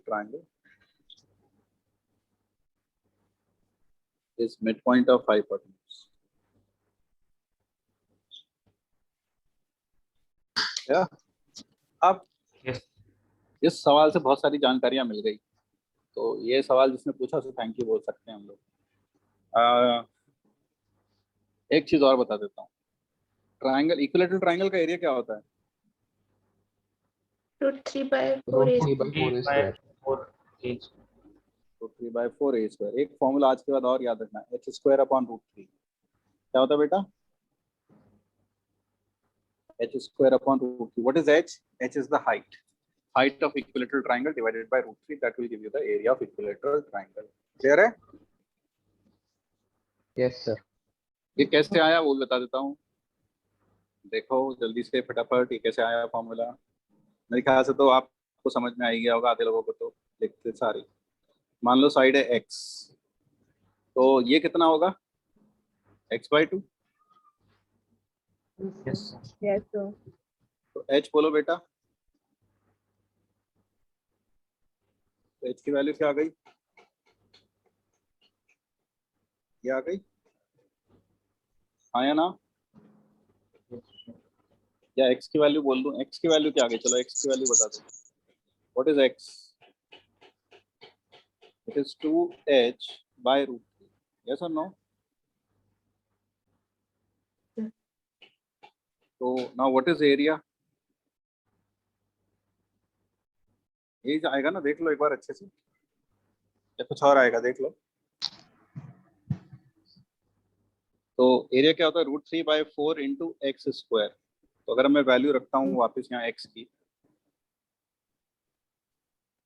triangle is midpoint of hypotenuse. या अब Yes. इस सवाल से बहुत सारी जानकारियां मिल गई। तो ये सवाल जिसने पूछा उसे थैंक यू बोल सकते हैं हम लोग। एक चीज और बता देता हूँ, ट्राइंगल, इक्विलैटरल ट्राइंगल का एरिया क्या होता है? √3/4 √3/4a²। एक फॉर्मूला आज के बाद और याद रखना, h² /√3 क्या होता है बेटा? h square upon root 3. What is h? H is the height of equilateral triangle divided by root 3. That will give you the area of equilateral triangle. Clear है? Yes, sir. ये कैसे आया वो बता देता हूँ. देखो जल्दी से फटाफट ये कैसे आया फॉर्मूला. मेरे ख्याल से तो आपको समझ में आ ही गया होगा, आधे लोगों को तो लिखते सारे. मान लो साइड है x, तो ये कितना होगा? x by 2. Yes, sir. Yes, sir. तो h बोलो बेटा. तो h की वैल्यू क्या आ गई? ये आ गई. आया ना? या x की वैल्यू बोल दूं? x की वैल्यू क्या आ गई? चलो x की वैल्यू बता दो. What is x? It is 2h by root 3. Yes or no? So now what is area? यही आएगा ना, देख लो एक बार अच्छे से, या कुछ और आएगा देख लो. तो एरिया क्या होता है? √3/4 इंटू एक्स स्क्वायर. तो अगर मैं वैल्यू रखता हूँ वापस यहाँ x की,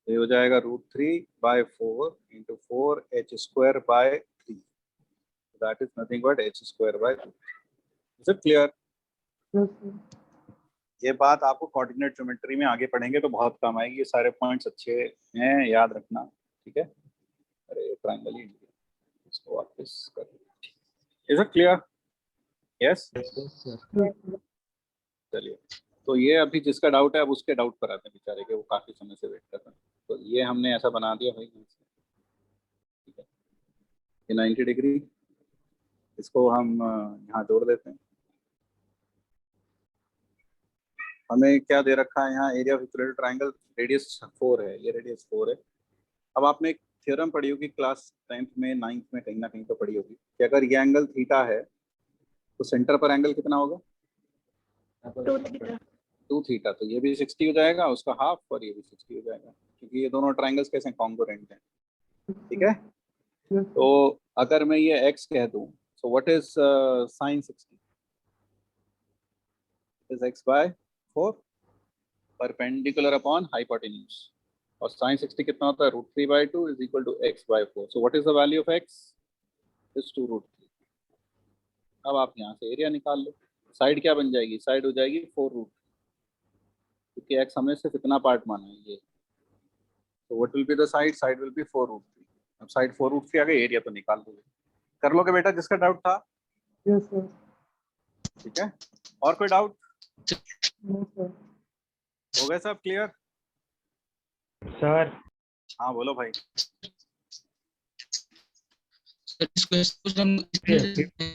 तो ये हो जाएगा √3/4 into 4h square by 3. That is nothing but h square by 2. Is it clear? ये बात आपको कोऑर्डिनेट ज्योमेट्री में आगे पढ़ेंगे तो बहुत काम आएगी. ये सारे पॉइंट्स अच्छे हैं, याद रखना. ठीक है. अरे ट्रायंगल ही इसको वापस कर. Is it clear? Yes? चलिए, तो ये अभी जिसका डाउट है अब उसके डाउट पर आते हैं बेचारे के, वो काफी समय से वेट कर रहे हैं. तो ये हमने ऐसा बना दिया भाई. ठीक है, ये 90 डिग्री, इसको हम यहाँ जोड़ देते हैं. हमें क्या दे रखा है यहाँ? Area of equilateral triangle, radius 4 है. ये रेडियस 4 है. अब आपने एक थ्योरम पढ़ी होगी क्लास 10th में 9th में, कहीं ना कहीं तो पढ़ी होगी कि अगर ये एंगल थीटा है तो सेंटर पर एंगल कितना होगा? 2 थीटा. 2 थीटा. तो ये भी 60 हो जाएगा उसका हाफ, और ये भी 60 हो जाएगा, क्योंकि ये दोनों ट्रायंगल्स कैसे कॉन्ग्रुएंट हैं. ठीक है. तो अगर मैं ये x कह दूं, so what is sin 60? Is x by 4 perpendicular upon hypotenuse. और sin 60 कितना होता है? √3/2 is equal to x by 4. So what is the value of x? Is 2√3. अब आप यहाँ से एरिया निकाल लो. साइड क्या बन जाएगी? साइड हो जाएगी 4√3, क्योंकि x हमने सिर्फ इतना पार्ट माना है ये. तो what will be the side? Side will be 4√3. अब साइड 4√3 आ गई, एरिया तो निकाल दोगे. कर लोगे बेटा जिसका डाउट था? Yes, sir. ठीक है. और कोई डाउट? No, sir. हो गए सब क्लियर? सर हाँ बोलो भाई. सर इस क्वेश्चन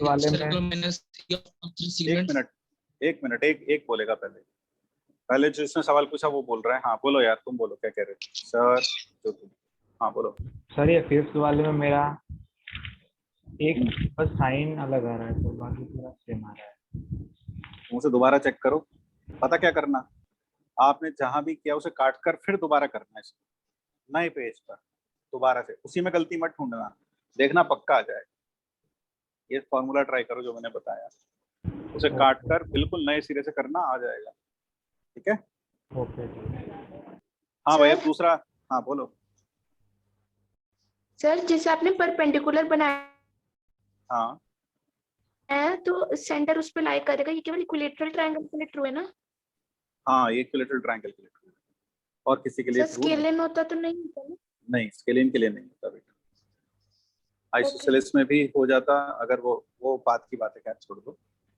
वाले में एक मिनट एक बोलेगा पहले जिसने सवाल पूछा वो बोल रहा है. हाँ बोलो यार, तुम बोलो क्या कह रहे हो सर? जो तुम, हाँ बोलो. सर ये 5th वाले में मेरा एक बस साइन अलग आ रहा है, तो बाकी पूरा सेम आ रहा है. मुझसे दोबारा चेक करो. पता क्या करना, आपने जहां भी किया उसे काट कर फिर दोबारा करना है नए पेज पर दोबारा से. उसी में गलती मत ढूंढना, देखना पक्का आ जाए. ये फॉर्मूला ट्राई करो जो मैंने बताया, उसे काट कर बिल्कुल नए सिरे से करना, आ जाएगा. ठीक है. ओके. हाँ भाई, अब सर? दूसरा. हाँ बोलो. सर जैसे आपने परपेंडिकुलर बनाया हाँ है तो सेंटर उस पे लाई करेगा. ये केवल इक्विलेटरल ट्रायंगल के लिए ट्रू है ना? हाँ, ये इक्विलेटरल ट्रायंगल के लिए ट्रू है, और किसी के लिए सर ट्रू नहीं. स्केलिन होता तो नहीं होता ना? नहीं, स्केलिन के लिए नहीं होता बेटा. आइसोसेलेस में भी हो जाता अगर वो बात की बात है, खैर छोड़ दो.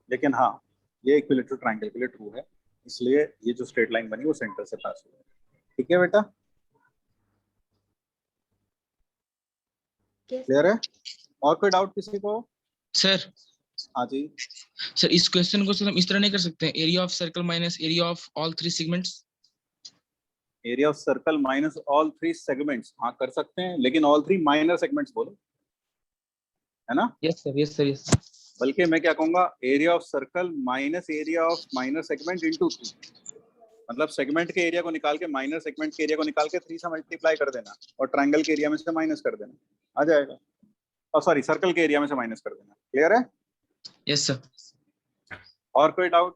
लेकिन हाँ, ये इक्विलेटरल ट्रायंगल के लिए ट्रू है, इसलिए ये जो स्ट्रेट लाइन बनी वो सेंटर से पास हुआ है. ठीक है बेटा, क्लियर है? और कोई डाउट किसी को? सर हाँ जी. सर इस क्वेश्चन को सर हम इस तरह नहीं कर सकते हैं, area of circle minus area of all 3 segments. Area of circle minus all 3 segments, हाँ कर सकते हैं, लेकिन ऑल 3 माइनर सेगमेंट्स बोलो, है ना? Yes sir, yes sir, yes. बल्कि मैं क्या कहूंगा, area of circle minus area of minor segment into 3. मतलब सेगमेंट के एरिया को निकाल के माइनर सेगमेंट के एरिया को निकाल के 3 से मल्टीप्लाई कर देना, और ट्रायंगल के एरिया में से माइनस कर देना, आ जाएगा. और सॉरी, सर्कल के एरिया में से माइनस कर देना. क्लियर है? Yes sir. और कोई डाउट?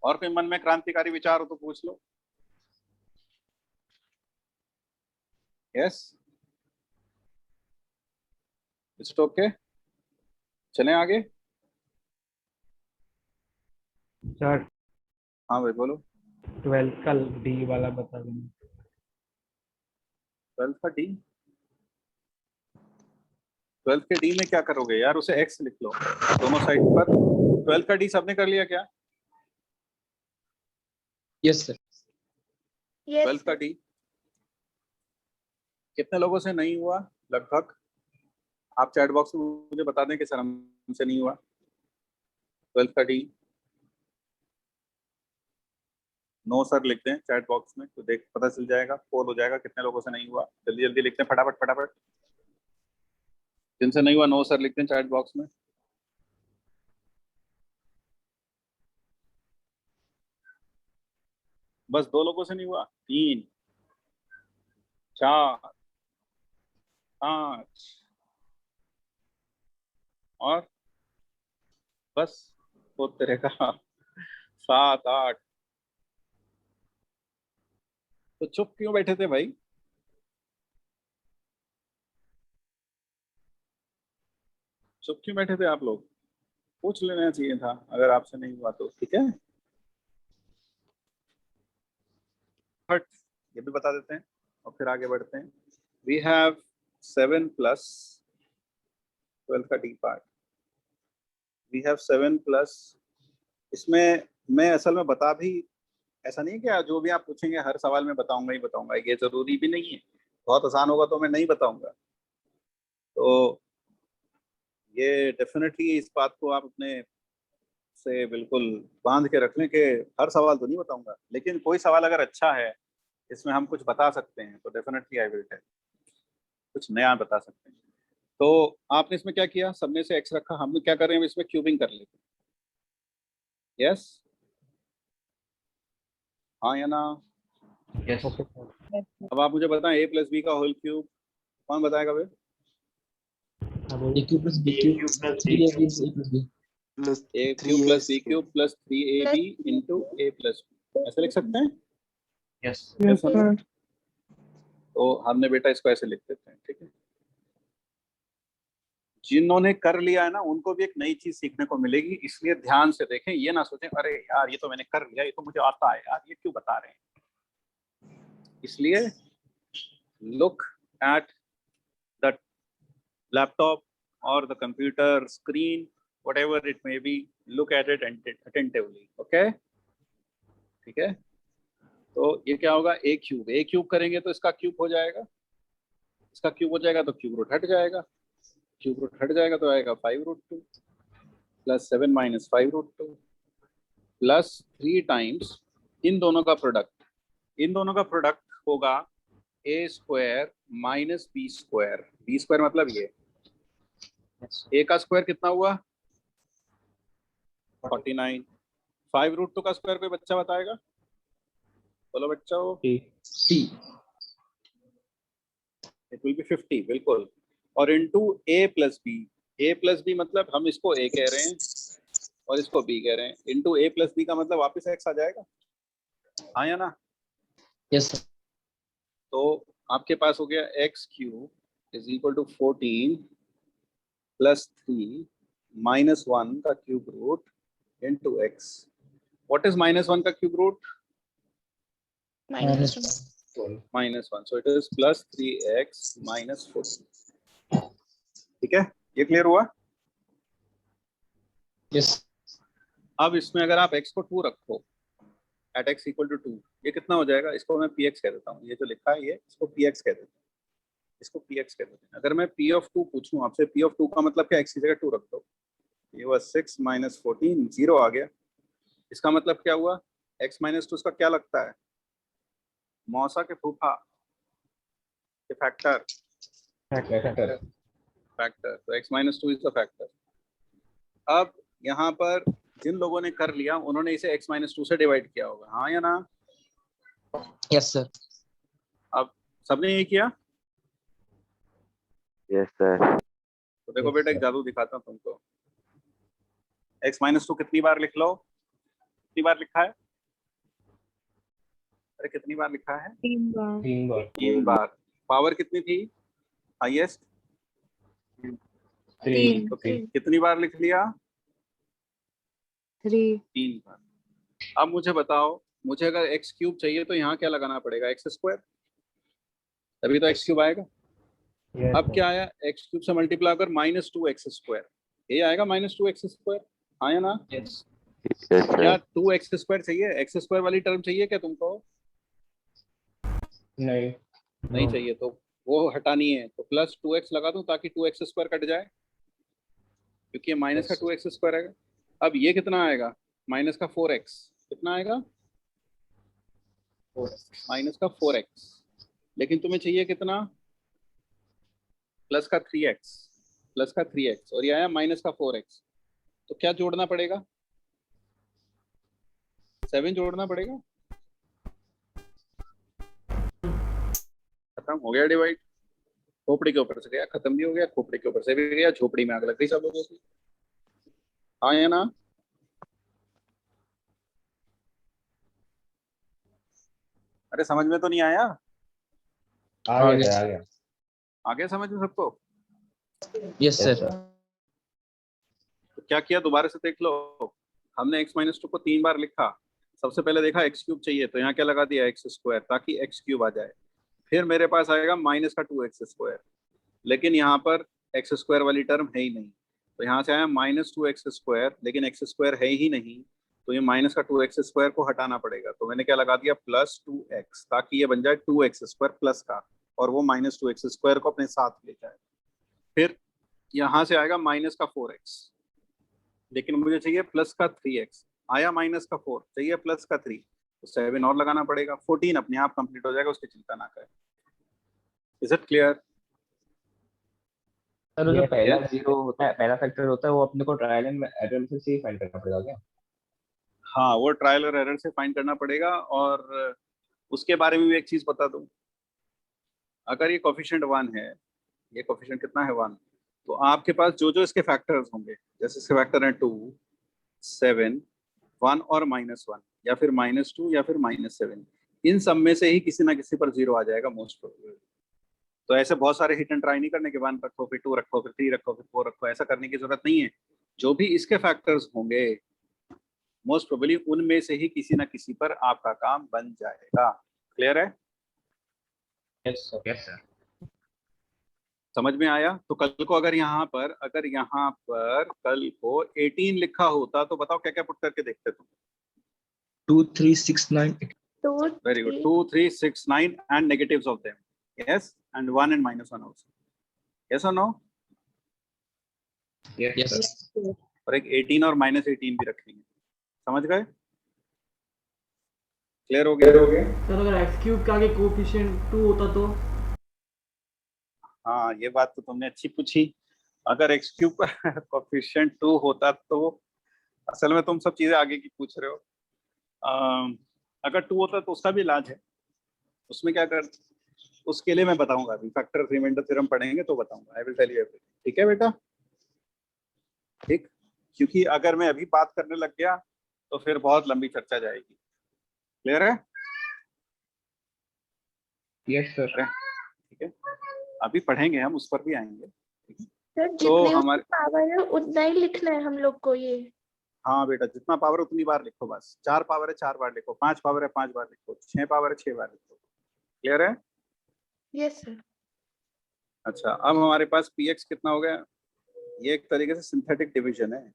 और कोई मन में क्रांतिकारी विचार हो तो पूछ लो। यस, इट्स ओके, चलें आगे। सर हाँ भाई बोलो। 12th का डी वाला बता देना। 12th का डी, 12th के डी में क्या करोगे यार, उसे एक्स लिख लो दोनों साइड पर। 12th का डी सबने कर लिया क्या? Yes sir. 12th का डी कितने लोगों से नहीं हुआ लगभग? आप चैट बॉक्स में मुझे बता दें कि सर हमसे नहीं हुआ 12th का डी। नो सर लिख दें चैट बॉक्स में तो देख पता चल जाएगा, पोल हो जाएगा कितने लोगों से नहीं हुआ। जल्दी जल्दी लिखते हैं फटाफट फटाफट। जिनसे नहीं हुआ नो सर लिख दें चैट बॉक्स में। बस 2 लोगों से नहीं हुआ, 3 4 5 और बस होते रहेगा 7 8। तो चुप क्यों बैठे थे भाई? चुप क्यों बैठे थे आप लोग? पूछ लेना चाहिए था अगर आपसे नहीं हुआ तो, ठीक है। बट ये भी बता देते हैं और फिर आगे बढ़ते हैं। वी हैव 7 प्लस 12 का d part, we have 7 plus. इसमें मैं असल में बता भी ऐसा नहीं है कि जो भी आप पूछेंगे हर सवाल में बताऊंगा ही बताऊंगा, ये जरूरी भी नहीं है। बहुत आसान होगा तो मैं नहीं बताऊंगा। तो ये डेफिनेटली इस बात को आप अपने से बिल्कुल बांध के रख लें कि हर सवाल तो नहीं बताऊंगा, लेकिन कोई सवाल अगर अच्छा है इसमें हम कुछ बता सकते हैं तो डेफिनेटली आई विल टेल, कुछ नया बता सकते हैं। तो आपने इसमें क्या किया, सबने से एक्स रखा, हम क्या कर रहे हैं इसमें क्यूबिंग कर लेते हैं। यस, हाँ या ना? यस अब आप मुझे बताएं ए प्लस बी का होल क्यूब कौन बताएगा भाई? A cube plus b cube plus 3ab B a plus b a cube plus b cube plus 3ab into a plus b, ऐसे लिख सकते हैं। Yes Yes, sir. तो हमने बेटा इसको ऐसे लिख देते हैं, ठीक है। जिन्होंने कर लिया है ना उनको भी एक नई चीज सीखने को मिलेगी, इसलिए ध्यान से देखें, ये ना सोचें अरे यार ये तो मैंने कर लिया, ये तो मुझे आता है यार, ये क्यों बता रहे हैं। इसलिए लुक एट द लैपटॉप और the computer screen, whatever it may be, look at it attentively, okay? ठीक है। तो ये क्या होगा, ए क्यूब करेंगे तो इसका क्यूब हो जाएगा, इसका क्यूब हो जाएगा तो क्यूब रूट हट जाएगा, क्यूब रूट हट जाएगा तो आएगा 5√2 प्लस 7 माइनस 5√2 प्लस 3 टाइम्स इन दोनों का प्रोडक्ट, इन दोनों का प्रोडक्ट होगा a square minus b square. B square मतलब ये, ए का स्क्वायर कितना हुआ 49, 5√2 का स्क्वायर कोई बच्चा बताएगा? बोलो बच्चा हो। t इट विल बी 50 बिल्कुल। और इनटू ए प्लस बी मतलब हम इसको ए कह रहे हैं और इसको बी कह रहे हैं, इनटू ए प्लस बी का मतलब वापस एक्स आ जाएगा, हाँ या ना? yes sir तो आपके पास हो गया x cube is equal to 14 plus 3 minus 1 का cube root into x. What is minus 1 का cube root? minus minus 1, so it is plus 3x minus 14। ठीक है, ये क्लियर हुआ? yes अब इसमें अगर आप x को 2 रखो at x equal to 2, ये कितना हो जाएगा? इसको मैं px कह देता हूँ, ये जो लिखा है ये इसको px कह देते हैं, इसको px कह देते हैं। अगर मैं p of 2 पूछूं आपसे, p of 2 का मतलब क्या, x की जगह 2 रख दो, ये हुआ 6 माइनस 14, 0 आ गया। इसका मतलब क्या हुआ, x माइनस 2 इसका क्या लगता है? मौसा के फूफा के फैक्टर, फैक्टर, तो x minus 2 is the factor. अब यहाँ पर जिन लोगों ने कर लिया उन्होंने इसे x माइनस 2 से डिवाइड किया होगा, हाँ या ना? yes sir अब सबने ये किया? Yes sir. तो देखो बेटा एक जादू दिखाता हूँ तुमको। x माइनस 2 कितनी बार लिख लो? कितनी बार लिखा है? अरे कितनी बार लिखा है? 3 बार 3 बार 3 बार। पावर कितनी थी हाईएस्ट? 3 तो कितनी बार लिख लिया? 3 3 बार। अब मुझे बताओ, मुझे अगर एक्स क्यूब चाहिए तो यहाँ क्या लगाना पड़ेगा? एक्स स्क्वायर, तभी तो एक्स क्यूब आएगा। Yes, अब sir. क्या आया? एक्स क्यूब से मल्टीप्लाई कर -2x², ये आएगा -2x²। हाँ या ना? क्या 2x² चाहिए? x² वाली टर्म चाहिए क्या तुमको? नहीं नहीं No. चाहिए, तो वो हटानी है, तो +2x लगा दूं ताकि 2x² कट जाए, क्योंकि ये माइनस का 2x² आएगा। अब ये कितना आएगा? माइनस का 4x। कितना आएगा? माइनस का 4x। लेकिन तुम्हें चाहिए कितना? प्लस का 3x, प्लस का 3x, और ये आया माइनस का 4x। तो क्या जोड़ना पड़ेगा? 7 जोड़ना पड़ेगा। खत्म हो गया डिवाइड। खोपड़ी के ऊपर से गया, खत्म भी हो गया, खोपड़ी के ऊपर से भी गया, झोपड़ी में आग लग गई सब लोगों की। हाँ या ना? अरे समझ में तो नहीं आया? आ गया सर, आ गया। आ गया समझ में सबको? Yes Yes, sir. sir. तो क्या किया, दोबारा से देख लो। हमने x-2 को 3 बार लिखा। सबसे पहले देखा एक्स क्यूब चाहिए, तो यहाँ क्या लगा दिया? x², ताकि एक्स क्यूब आ जाए। फिर मेरे पास आएगा माइनस का 2x², लेकिन यहाँ पर x² वाली टर्म है ही नहीं, तो यहाँ से आया -2x², लेकिन x² है ही नहीं, तो ये माइनस का 2x² को हटाना पड़ेगा। तो मैंने क्या लगा दिया? +2x, ताकि ये बन जाए 2x² प्लस का, और वो -2x² को अपने साथ ले जाए। फिर यहाँ से आएगा माइनस का 4x, लेकिन मुझे चाहिए प्लस का 3x। आया माइनस का 4, चाहिए प्लस का 3, तो 7 और लगाना पड़ेगा। 14 अपने आप कंप्लीट हो जाएगा, उसकी चिंता ना करें। Is it clear? सर वो जो Yes, पहला जीरो होता है, पहला फैक्टर होता है, वो अपने को ट्रायल एंड एरर में से ही फाइंड करना पड़ेगा क्या? हाँ, वो ट्रायल और एरर से फाइंड करना पड़ेगा। और उसके बारे में भी एक चीज बता दूं, अगर ये कोफिशिएंट 1 है, ये कोफिशिएंट कितना है? 1, तो आपके पास जो जो इसके फैक्टर्स होंगे, जैसे इसके फैक्टर हैं 2, 7, 1 और -1, या फिर -2 या फिर -7, इन सब में से ही किसी ना किसी पर 0 आ जाएगा मोस्ट प्रोबेबली। तो ऐसे बहुत सारे हिट एंड ट्राई नहीं करने के, 1 रखो फिर 2 रखो फिर 3 रखो फिर 4 रखो, ऐसा करने की जरूरत नहीं है। जो भी इसके फैक्टर्स होंगे मोस्ट प्रोबेबली उनमें से ही किसी ना किसी पर आपका काम बन जाएगा। क्लियर है? Yes sir. समझ में आया? तो कल को अगर यहाँ पर कल को 18 लिखा होता तो बताओ क्या क्या पुट करके देखते तुम? 2 3 6 9 2 very good. 3 2 3 6 9 and negatives of them. Yes, and 1 and -1 also. Yes or no? Yes yes sir. और एक 18 और -18 भी रखेंगे। समझ गए? क्लियर हो गया? सर अगर एक्स क्यूब के आगे कोफिशिएंट 2 होता तो? हाँ, ये बात तो तुमने अच्छी पूछी। अगर एक्स क्यूब का कोफिशिएंट 2 होता तो, असल में तुम सब चीजें आगे की पूछ रहे हो। अगर 2 होता तो उसका भी इलाज है। उसमें क्या कर, उसके लिए मैं बताऊंगा, अभी फैक्टर रिमाइंडर थ्योरम पढ़ेंगे तो बताऊंगा। I will tell you everything. ठीक है बेटा? ठीक, क्योंकि अगर मैं अभी बात करने लग गया तो फिर बहुत लंबी चर्चा जाएगी। क्लियर है? Yes sir. ठीक है, अभी पढ़ेंगे हम, उस पर भी आएंगे। सर तो जितनी हमारे, पावर है उतना ही लिखना है हम लोग को ये। हाँ बेटा, जितना पावर है उतनी बार लिखो बस। 4 पावर है 4 बार लिखो, 5 पावर है 5 बार लिखो, 6 पावर है 6 बार लिखो। क्लियर है? Yes sir. अच्छा, अब हमारे पास px कितना हो गया? ये एक तरीके से सिंथेटिक डिवीजन है,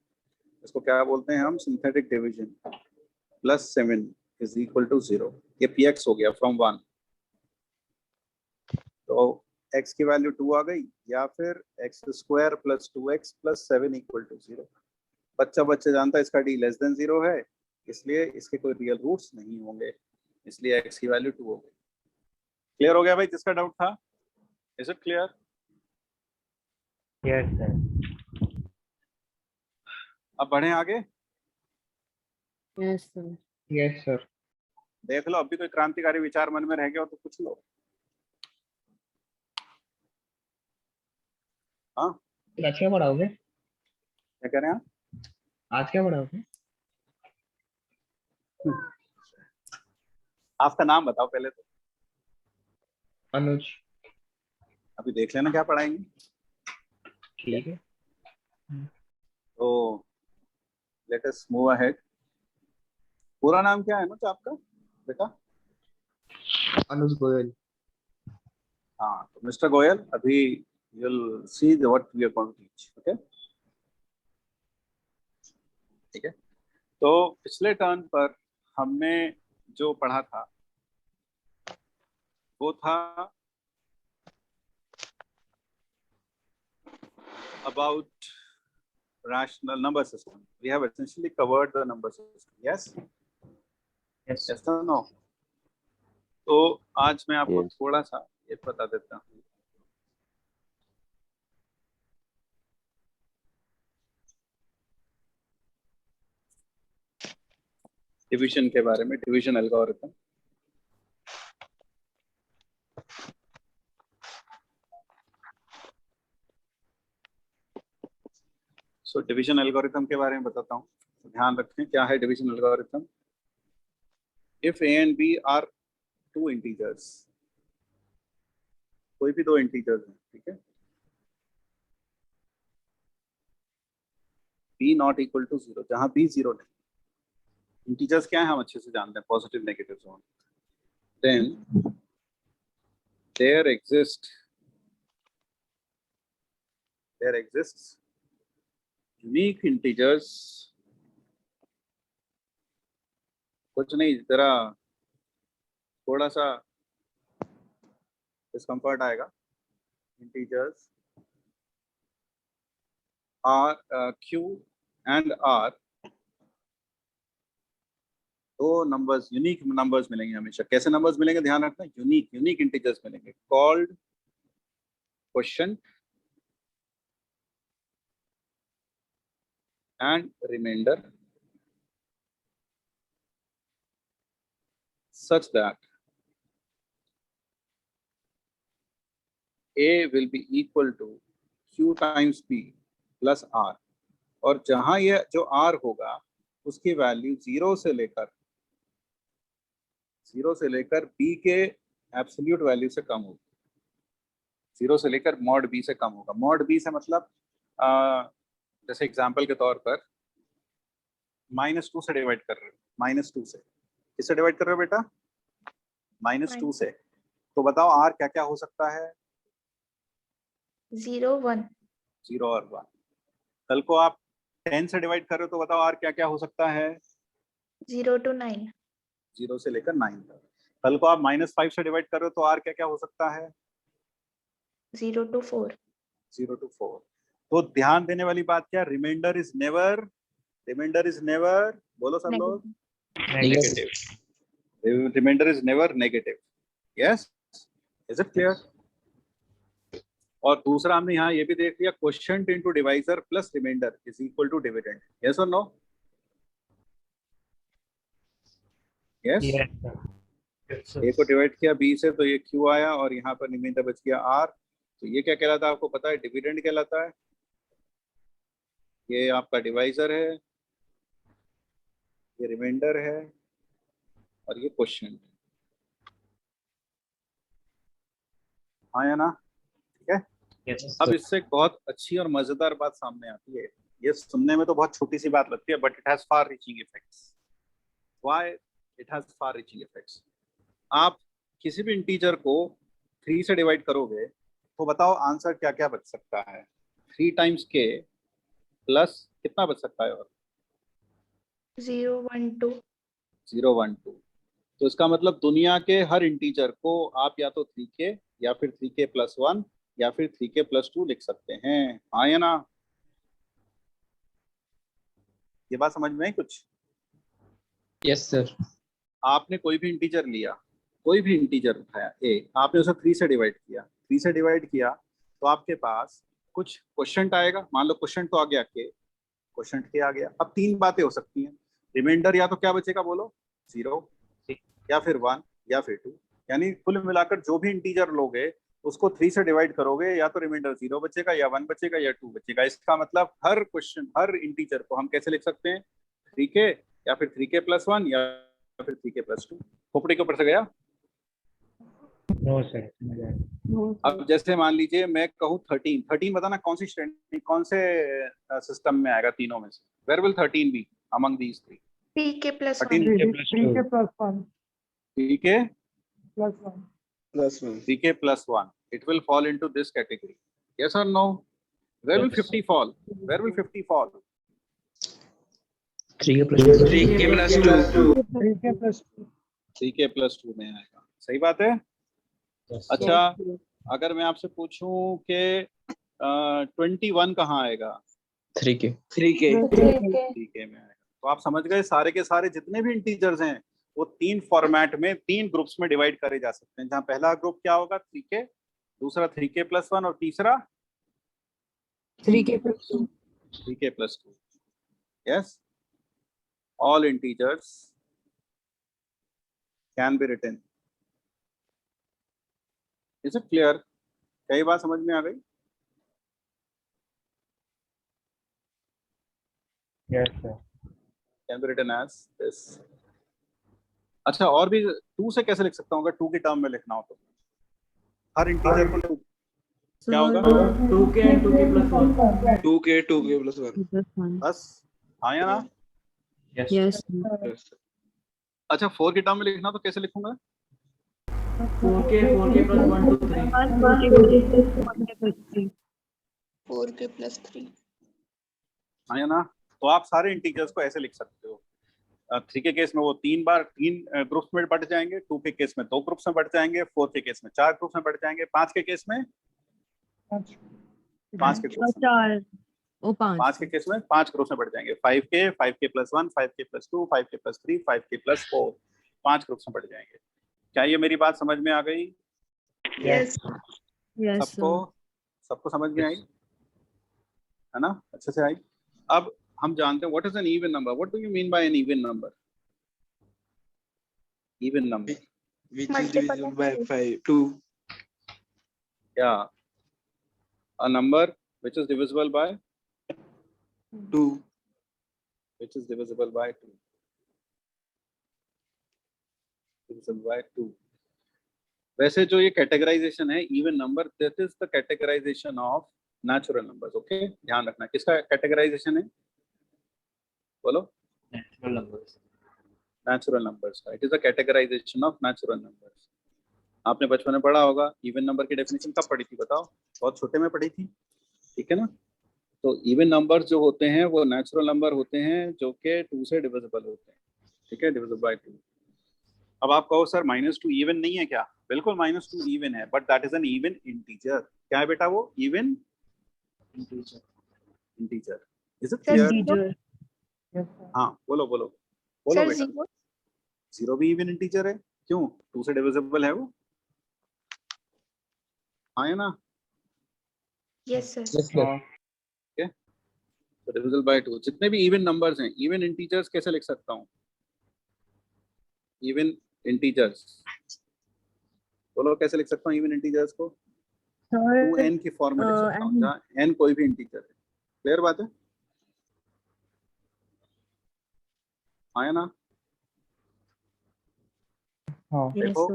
इसको क्या बोलते हैं हम? Synthetic division. +7 is equal to 0, ये px हो गया फ्रॉम 1। तो x की वैल्यू 2 आ गई, या फिर x² + 2x + 7 इक्वल टू 0। बच्चा जानता है इसका d लेस देन 0 है, इसलिए इसके कोई रियल रूट्स नहीं होंगे, इसलिए x की वैल्यू 2 हो गई। क्लियर हो गया भाई जिसका डाउट था? Is it clear? yes, sir. अब बढ़ें आगे। Yes sir. Yes sir. देख लो, अभी कोई क्रांतिकारी विचार मन में रह गया हो तो पूछ लो। हाँ, आज क्या पढ़ाओगे? क्या कह रहे हैं आप? आज क्या पढ़ाओगे? आपका नाम बताओ पहले तो, अनुज। अभी देख लेना क्या पढ़ाएंगे। ठीक है। तो लेट अस मूव अहेड। पूरा नाम क्या है अनुज आपका बेटा? अनुज गोयल। हाँ, तो मिस्टर गोयल, अभी you'll see what we are going to teach, okay? ठीक है, तो पिछले टर्न पर हमने जो पढ़ा था वो था about rational number system. We have essentially covered the number system. Yes? Yes. Yes or no? तो आज मैं आपको Yes. थोड़ा सा ये बता देता हूँ। डिवीजन के बारे में, division algorithm. So division algorithm के बारे में बताता हूँ, ध्यान रखें क्या है division algorithm. If a and b are two integers, कोई भी दो इंटीजर्स हैं, ठीक है, b नॉट इक्वल टू 0, जहां b 0 नहीं। इंटीजर्स क्या है हम अच्छे से जानते हैं, positive negative zone. Then there exists unique integers. कुछ नहीं, जरा थोड़ा सा डिस्कम्फर्ट आएगा। Integers are q and r, दो नंबर्स, यूनिक नंबर्स मिलेंगे हमेशा। कैसे नंबर्स मिलेंगे ध्यान रखना, यूनिक इंटीजर्स मिलेंगे, called quotient and remainder, such that a will be equal to q times b plus r, और जहां ये जो r होगा उसकी वैल्यू 0 से लेकर b के एब्सोल्यूट वैल्यू से कम होगी। 0 से लेकर मॉड b से कम होगा। मॉड b से मतलब जैसे एग्जांपल के तौर पर -2 से डिवाइड कर रहे हो, -2 से किससे डिवाइड कर रहे हो बेटा? -2 से। तो बताओ r क्या क्या हो सकता है? 0 1 0 और 1। कल को आप 10 से डिवाइड कर रहे हो तो बताओ r क्या क्या हो सकता है? 0 to 9 0 से लेकर 9 तक। कल को आप -5 से डिवाइड कर रहे हो तो r क्या क्या हो सकता है? 0 to 4 0 to 4। तो ध्यान देने वाली बात क्या? रिमाइंडर इज नेवर बोलो सब लोग, Negative. Remainder is never negative. Yes, is it clear? और दूसरा हमने यहाँ ये भी देख लिया, quotient into divisor plus remainder is equal to dividend. Yes और no? Yes. Yes, sir. Yes, sir. A को डिवाइड किया बी से तो ये क्यू आया, और यहाँ पर रिमाइंडर बच गया आर। तो ये क्या कहलाता है आपको पता है? डिविडेंड कहलाता है। ये आपका डिवाइजर है, ये रिमाइंडर है, और ये क्वोशिएंट। हाँ या ना? ठीक है। Yes, अब sir. इससे एक बहुत अच्छी और मजेदार बात सामने आती है। ये सुनने में तो बहुत छोटी सी बात लगती है, but it has far reaching effects. Why it has far reaching effects? आप किसी भी इंटीजर को 3 से डिवाइड करोगे तो बताओ आंसर क्या क्या बच सकता है? 3 टाइम्स k प्लस कितना बच सकता है? और 0 1 2 0 1 2। तो इसका मतलब दुनिया के हर इंटीजर को आप या तो 3k या फिर 3k प्लस 1 या फिर 3k प्लस 2 लिख सकते हैं। हाँ या ना? ये बात समझ में आई कुछ? Yes sir. आपने कोई भी इंटीजर लिया, कोई भी इंटीजर उठाया a, आपने उसे 3 से डिवाइड किया, 3 से डिवाइड किया तो आपके पास कुछ क्वोशिएंट आएगा। मान लो क्वोशिएंट तो आ गया k, क्वोशिएंट k आ गया। अब 3 बातें हो सकती हैं। रिमाइंडर या तो क्या बचेगा बोलो? 0 या फिर 1 या फिर 2। यानी कुल मिलाकर जो भी इंटीजर लोगे उसको 3 से डिवाइड करोगे, या तो रिमाइंडर 0 बचेगा, या 1 बचेगा, या 2 बचेगा। इसका मतलब हर इंटीजर को हम कैसे लिख सकते हैं? 3k या फिर 3k प्लस 1 या फिर 3k + 2 खोपड़ी के ऊपर से गया। नो सर, समझ आया। No, अब जैसे मान लीजिए मैं कहूँ 13 बताना कौन सी श्रेणी कौन से सिस्टम में आएगा तीनों में से। Where will 13 be among these three? 3k + 1 13 3k plus + 1 3k + 1. 3k + 1 it will fall into this category, yes or no? Where will Yes. 50 fall? Where will 50 fall? 3k plus 2. 3k + 2. 3k + 2. 3k + 2 में आएगा। सही बात है। Yes. अच्छा, अगर मैं आपसे पूछूं कि 21 कहाँ आएगा? 3k. 3k में आएगा। तो आप समझ गए सारे के सारे जितने भी इंटीजर्स हैं वो 3 फॉर्मेट में 3 ग्रुप्स में डिवाइड करे जा सकते हैं, जहां पहला ग्रुप क्या होगा 3k, दूसरा 3k + 1 और तीसरा 3k + 2. 3k + 2। yes, all integers can be written. is it clear? कई बात समझ में आ गई? Yes, sir. can be written as this. अच्छा, और भी 2 से कैसे लिख सकता हूँ अगर 2 की टर्म में लिखना हो तो? हर इंटीजर को 2 क्या होगा? 2k and 2k + 1. 2k + 1. बस, हाँ या ना? Yes. Yes. अच्छा, 4 की टर्म में लिखना तो कैसे लिखूंगा? 4k + 1 2 3. 4k + 3 हाँ या ना? तो आप सारे इंटीजर्स को ऐसे लिख सकते हो। 3 के केस में वो 3 बार 3 ग्रुप्स में बट जाएंगे, 2 के केस में 2 ग्रुप्स में बट जाएंगे, 4 के केस में 4 ग्रुप्स में बट जाएंगे, 5 के केस में 5 के ग्रुप्स में 5 के केस में 5 ग्रुप्स में बढ़ जाएंगे। 5k + 1 5k + 2 5k + 3 5k + 4 5 groups में बढ़ जाएंगे। क्या ये मेरी बात समझ में आ गई? yes सबको समझ में आई है ना? अच्छे से आई। अब हम जानते हैं what is an even number. What do you mean by an even number? Even number Which is Multiple divisible of by 5. 2. Yeah, a number which is divisible by 2. which is divisible by 2. Divisible by 2. वैसे जो ये categorisation है even number, that is the categorisation of natural numbers. Okay, ध्यान रखना किसका categorisation है, बोलो? Natural numbers. Natural numbers का। It is the categorisation of natural numbers. आपने बचपन में पढ़ा होगा इवन नंबर की डेफिनेशन कब पढ़ी थी बताओ? बहुत छोटे में पढ़ी थी, ठीक है ना? तो इवन नंबर्स जो होते हैं वो नेचुरल नंबर होते हैं जो कि 2 से डिविजिबल होते हैं, ठीक है, डिविजिबल बाय 2। अब आप कहो सर -2 इवन नहीं है क्या? बिल्कुल -2 इवन है, but that is an even integer. क्या है बेटा वो? Even integer. Is it clear? हाँ, बोलो बोलो बोलो सर बेटा। 0 0 भी इवन इंटीजर है, क्यों? 2 से डिविजिबल है वो, हाँ या ना? yes sir Yes, sir. तो डिविजिबल बाय 2। जितने भी इवन नंबर्स हैं, इवन इंटीजर्स कैसे लिख सकता हूँ? इवन इंटीजर्स बोलो कैसे लिख सकता हूँ इवन इंटीजर्स को? 2n की फॉर्म में लिख सकता हूँ, जहाँ n कोई भी इंटीजर है। क्लियर बात है, हाँ या ना? हाँ। देखो,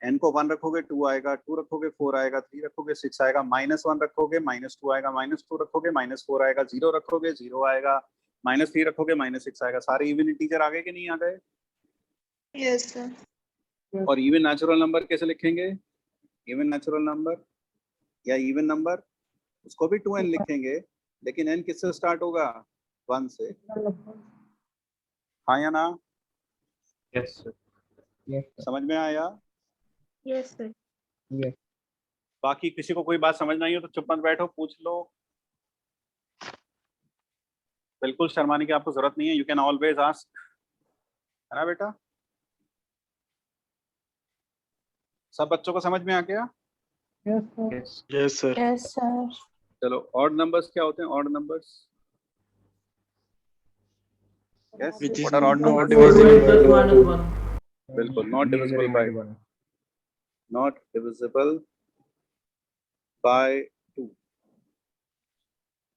n को 1 रखोगे 2 आएगा, 2 रखोगे 4 आएगा, 3 रखोगे 6 आएगा, -1 रखोगे -2 आएगा, -2 रखोगे -4 आएगा, 0 रखोगे 0 आएगा, -3 रखोगे -6 आएगा। सारे इवन इंटीजर आ गए कि नहीं आ गए? yes sir और इवन नेचुरल नंबर कैसे लिखेंगे? इवन नेचुरल नंबर या इवन नंबर, उसको भी 2n लिखेंगे, लेकिन n किससे स्टार्ट होगा? 1 से, हाँ या ना? Yes, sir. Yes, sir. समझ में आया? yes sir Yes. बाकी किसी को कोई बात समझ नहीं हो तो चुप मत बैठो, पूछ लो। बिल्कुल शर्माने की आपको जरूरत नहीं है, यू कैन ऑलवेज आस्क, है ना बेटा? सब बच्चों को समझ में आ गया? Yes. Yes, sir. yes sir चलो, ऑड नंबर्स क्या होते हैं? Odd numbers, yes, Which is what are odd not numbers? 4 divisible by + -1 बिल्कुल, not divisible by 2।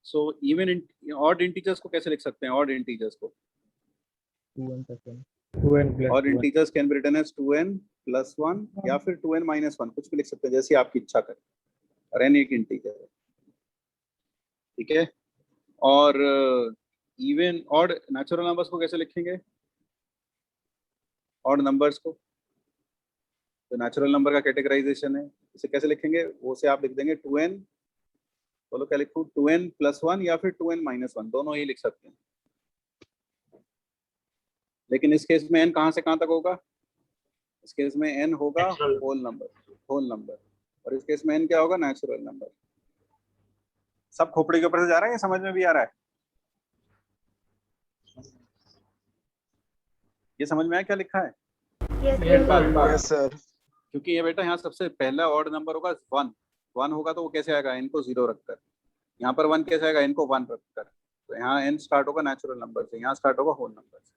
So even odd integers को कैसे लिख सकते हैं? ऑड इंटीजर्स को 2 1 + 1. 2n plus और 1. Integers can be written as 2n plus 1 या फिर 2n माइनस 1, कुछ भी लिख सकते हैं जैसी आपकी इच्छा करे, और n एक इंटीजर है, ठीक है। और इवन ऑड नेचुरल नंबर्स को कैसे लिखेंगे? ऑड नंबर्स को, तो नेचुरल नंबर का कैटेगराइजेशन है, इसे कैसे लिखेंगे? वो से आप लिख देंगे 2n, बोलो क्या लिखूं, 2n प्लस 1 या फिर 2n माइनस 1, दोनों ही लिख सकते हैं। लेकिन इस केस में n कहाँ से कहाँ तक होगा? इस केस में n होगा Natural. होल नंबर, और इस केस में n क्या होगा? Natural number. सब खोपड़ी के ऊपर से जा रहा है या समझ में भी आ रहा है? ये समझ में आया क्या लिखा है? Yes, Yes, sir. sir. Yes, sir. क्योंकि ये बेटा यहाँ सबसे पहला ऑड नंबर होगा 1 होगा, तो वो कैसे आएगा? n को 0 रखकर। यहाँ पर 1 कैसे आएगा? n को 1 रखकर। तो यहाँ n स्टार्ट होगा नेचुरल नंबर से, यहाँ स्टार्ट होगा होल नंबर से।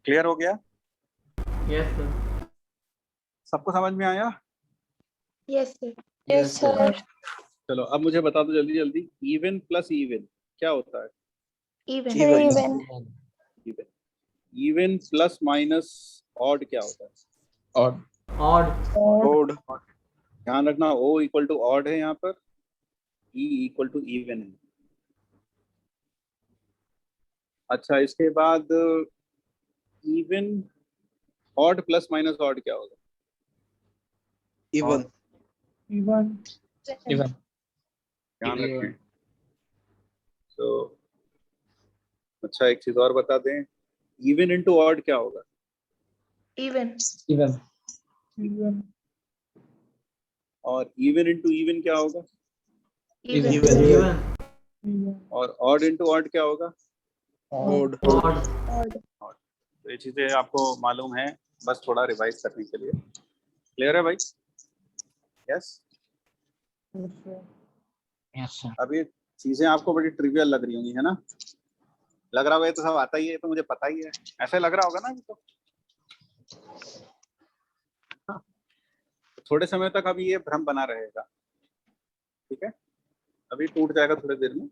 क्लियर हो गया? Yes, sir. सबको समझ में आया? Yes, sir. Yes, sir. चलो अब मुझे बता दो जल्दी जल्दी, इवन प्लस इवन क्या होता है? Even. Even. Even plus minus odd क्या होता है? और Odd. Odd. ध्यान रखना, O इक्वल टू ऑड है यहाँ पर, E इक्वल टू इवन है। अच्छा, इसके बाद even odd plus minus odd क्या होगा? Even. Even. इवन ध्यान रखें। तो अच्छा, एक चीज और बता दें, इवन इंटू ऑड क्या होगा? Even. Even Even. और इवन इंटू इवन क्या होगा? Even. Even. Even. Even. और ऑड इंटू ऑड क्या होगा? Odd. Odd. तो ये चीजें आपको मालूम है, बस थोड़ा रिवाइज करने के लिए। क्लियर है भाई? Yes. Yes, sir. Yes sir अब ये चीजें आपको बड़ी ट्रिवियल लग रही होंगी, है ना? लग रहा होगा ये तो सब आता ही है, तो मुझे पता ही है, ऐसे लग रहा होगा ना? तो हाँ। थोड़े समय तक अभी ये भ्रम बना रहेगा, ठीक है? अभी टूट जाएगा थोड़ी देर में,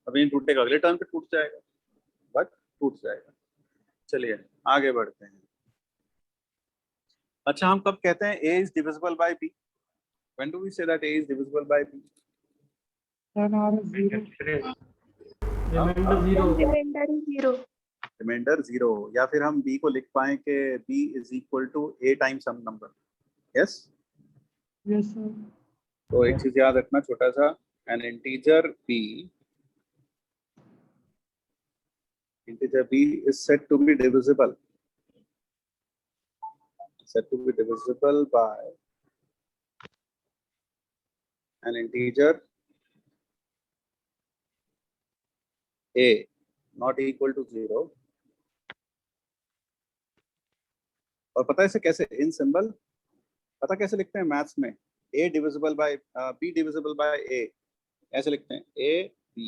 अभी नहीं टूटेगा, अगले टर्न पे टूट जाएगा, बट टूट जाएगा। चलिए आगे बढ़ते हैं। अच्छा, हम कब कहते हैं a is divisible by b? When do we say that a is divisible by b? Then R is 0. Remainder 0. Remainder is 0. Reminder 0, या फिर हम b को लिख पाए कि b is equal to a times some number. Yes? Yes, sir. तो एक चीज याद रखना छोटा सा, an integer b is said to be divisible by an integer a not equal to 0. और पता है इसे कैसे, इन सिंबल पता कैसे लिखते हैं मैथ्स में? a divisible by b divisible by a, ऐसे लिखते हैं a b।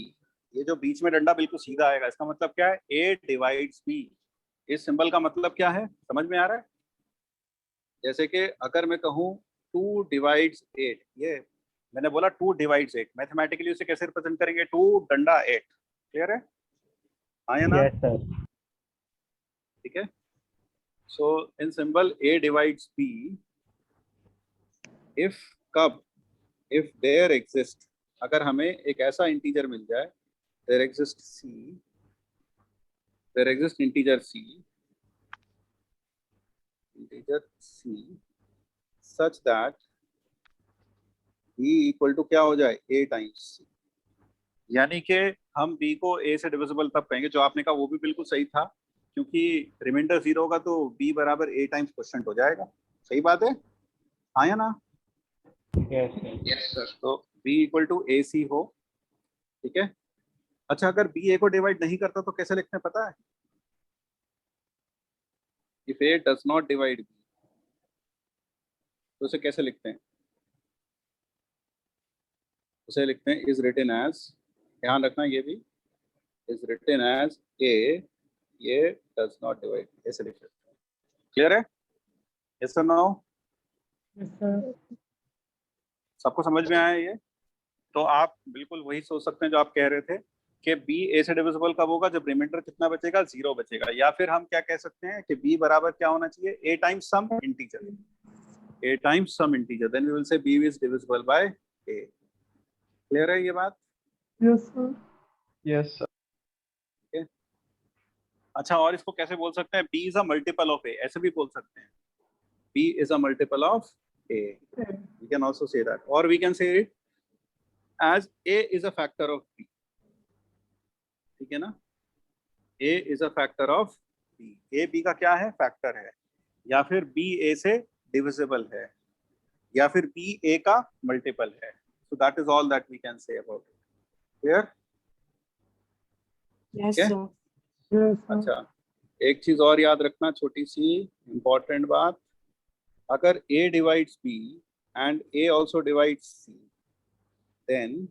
ये जो बीच में डंडा बिल्कुल सीधा आएगा, इसका मतलब क्या है? a divides b। इस सिंबल का मतलब क्या है, समझ में आ रहा है? जैसे कि अगर मैं कहूँ 2 डिवाइड्स 8, ये मैंने बोला 2 डिवाइड्स 8, मैथमेटिकली उसे कैसे रिप्रेजेंट करेंगे? 2 डंडा 8। क्लियर है? हाँ या ना? Yes, sir. ठीक है। So in symbol a divides b, if कब, इफ देयर एग्जिस्ट, अगर हमें एक ऐसा इंटीजर मिल जाए, there exist integer c such that b equal to क्या हो जाए? a times c। यानी कि हम b को a से डिविजिबल तब कहेंगे, जो आपने कहा वो भी बिल्कुल सही था, क्योंकि रिमाइंडर 0 होगा तो b बराबर a टाइम्स क्वोशिएंट हो जाएगा। सही बात है? हाँ या ना? Yes, sir. Yes sir. तो b इक्वल टू ए सी हो, ठीक है। अच्छा, अगर b a को डिवाइड नहीं करता तो कैसे लिखते हैं पता है? If a does not divide b, तो उसे कैसे लिखते हैं? उसे लिखते हैं इज रिटन एज, ध्यान रखना ये भी, इज रिटन एज a ये डज नॉट डिवाइड, ऐसे लिख सकते हैं। क्लियर है? यस और नो? Yes, sir. सबको समझ में आया ये? तो आप बिल्कुल वही सोच सकते हैं जो आप कह रहे थे कि b a से डिविजिबल कब होगा, जब रिमाइंडर कितना बचेगा, 0 बचेगा। या फिर हम क्या कह सकते हैं कि b बराबर क्या होना चाहिए, a times some integer, a times some integer, then we will say b is divisible by a। Clear है ये बात? Yes, sir. Yes sir. अच्छा, और इसको कैसे बोल सकते हैं, b is a multiple of a, ऐसे भी बोल सकते हैं, b is a multiple of a, we can also say that, or we can say it as a is a factor of b, ठीक है ना, a is a factor of b, a b का क्या है, factor है, या फिर b a से डिविजिबल है, या फिर b a का मल्टीपल है। so that is all that we can say about it. clear? Yes, Okay. sir. Yes, sir. अच्छा, एक चीज और याद रखना, छोटी सी इंपॉर्टेंट बात, अगर a divides b and a also divides c, then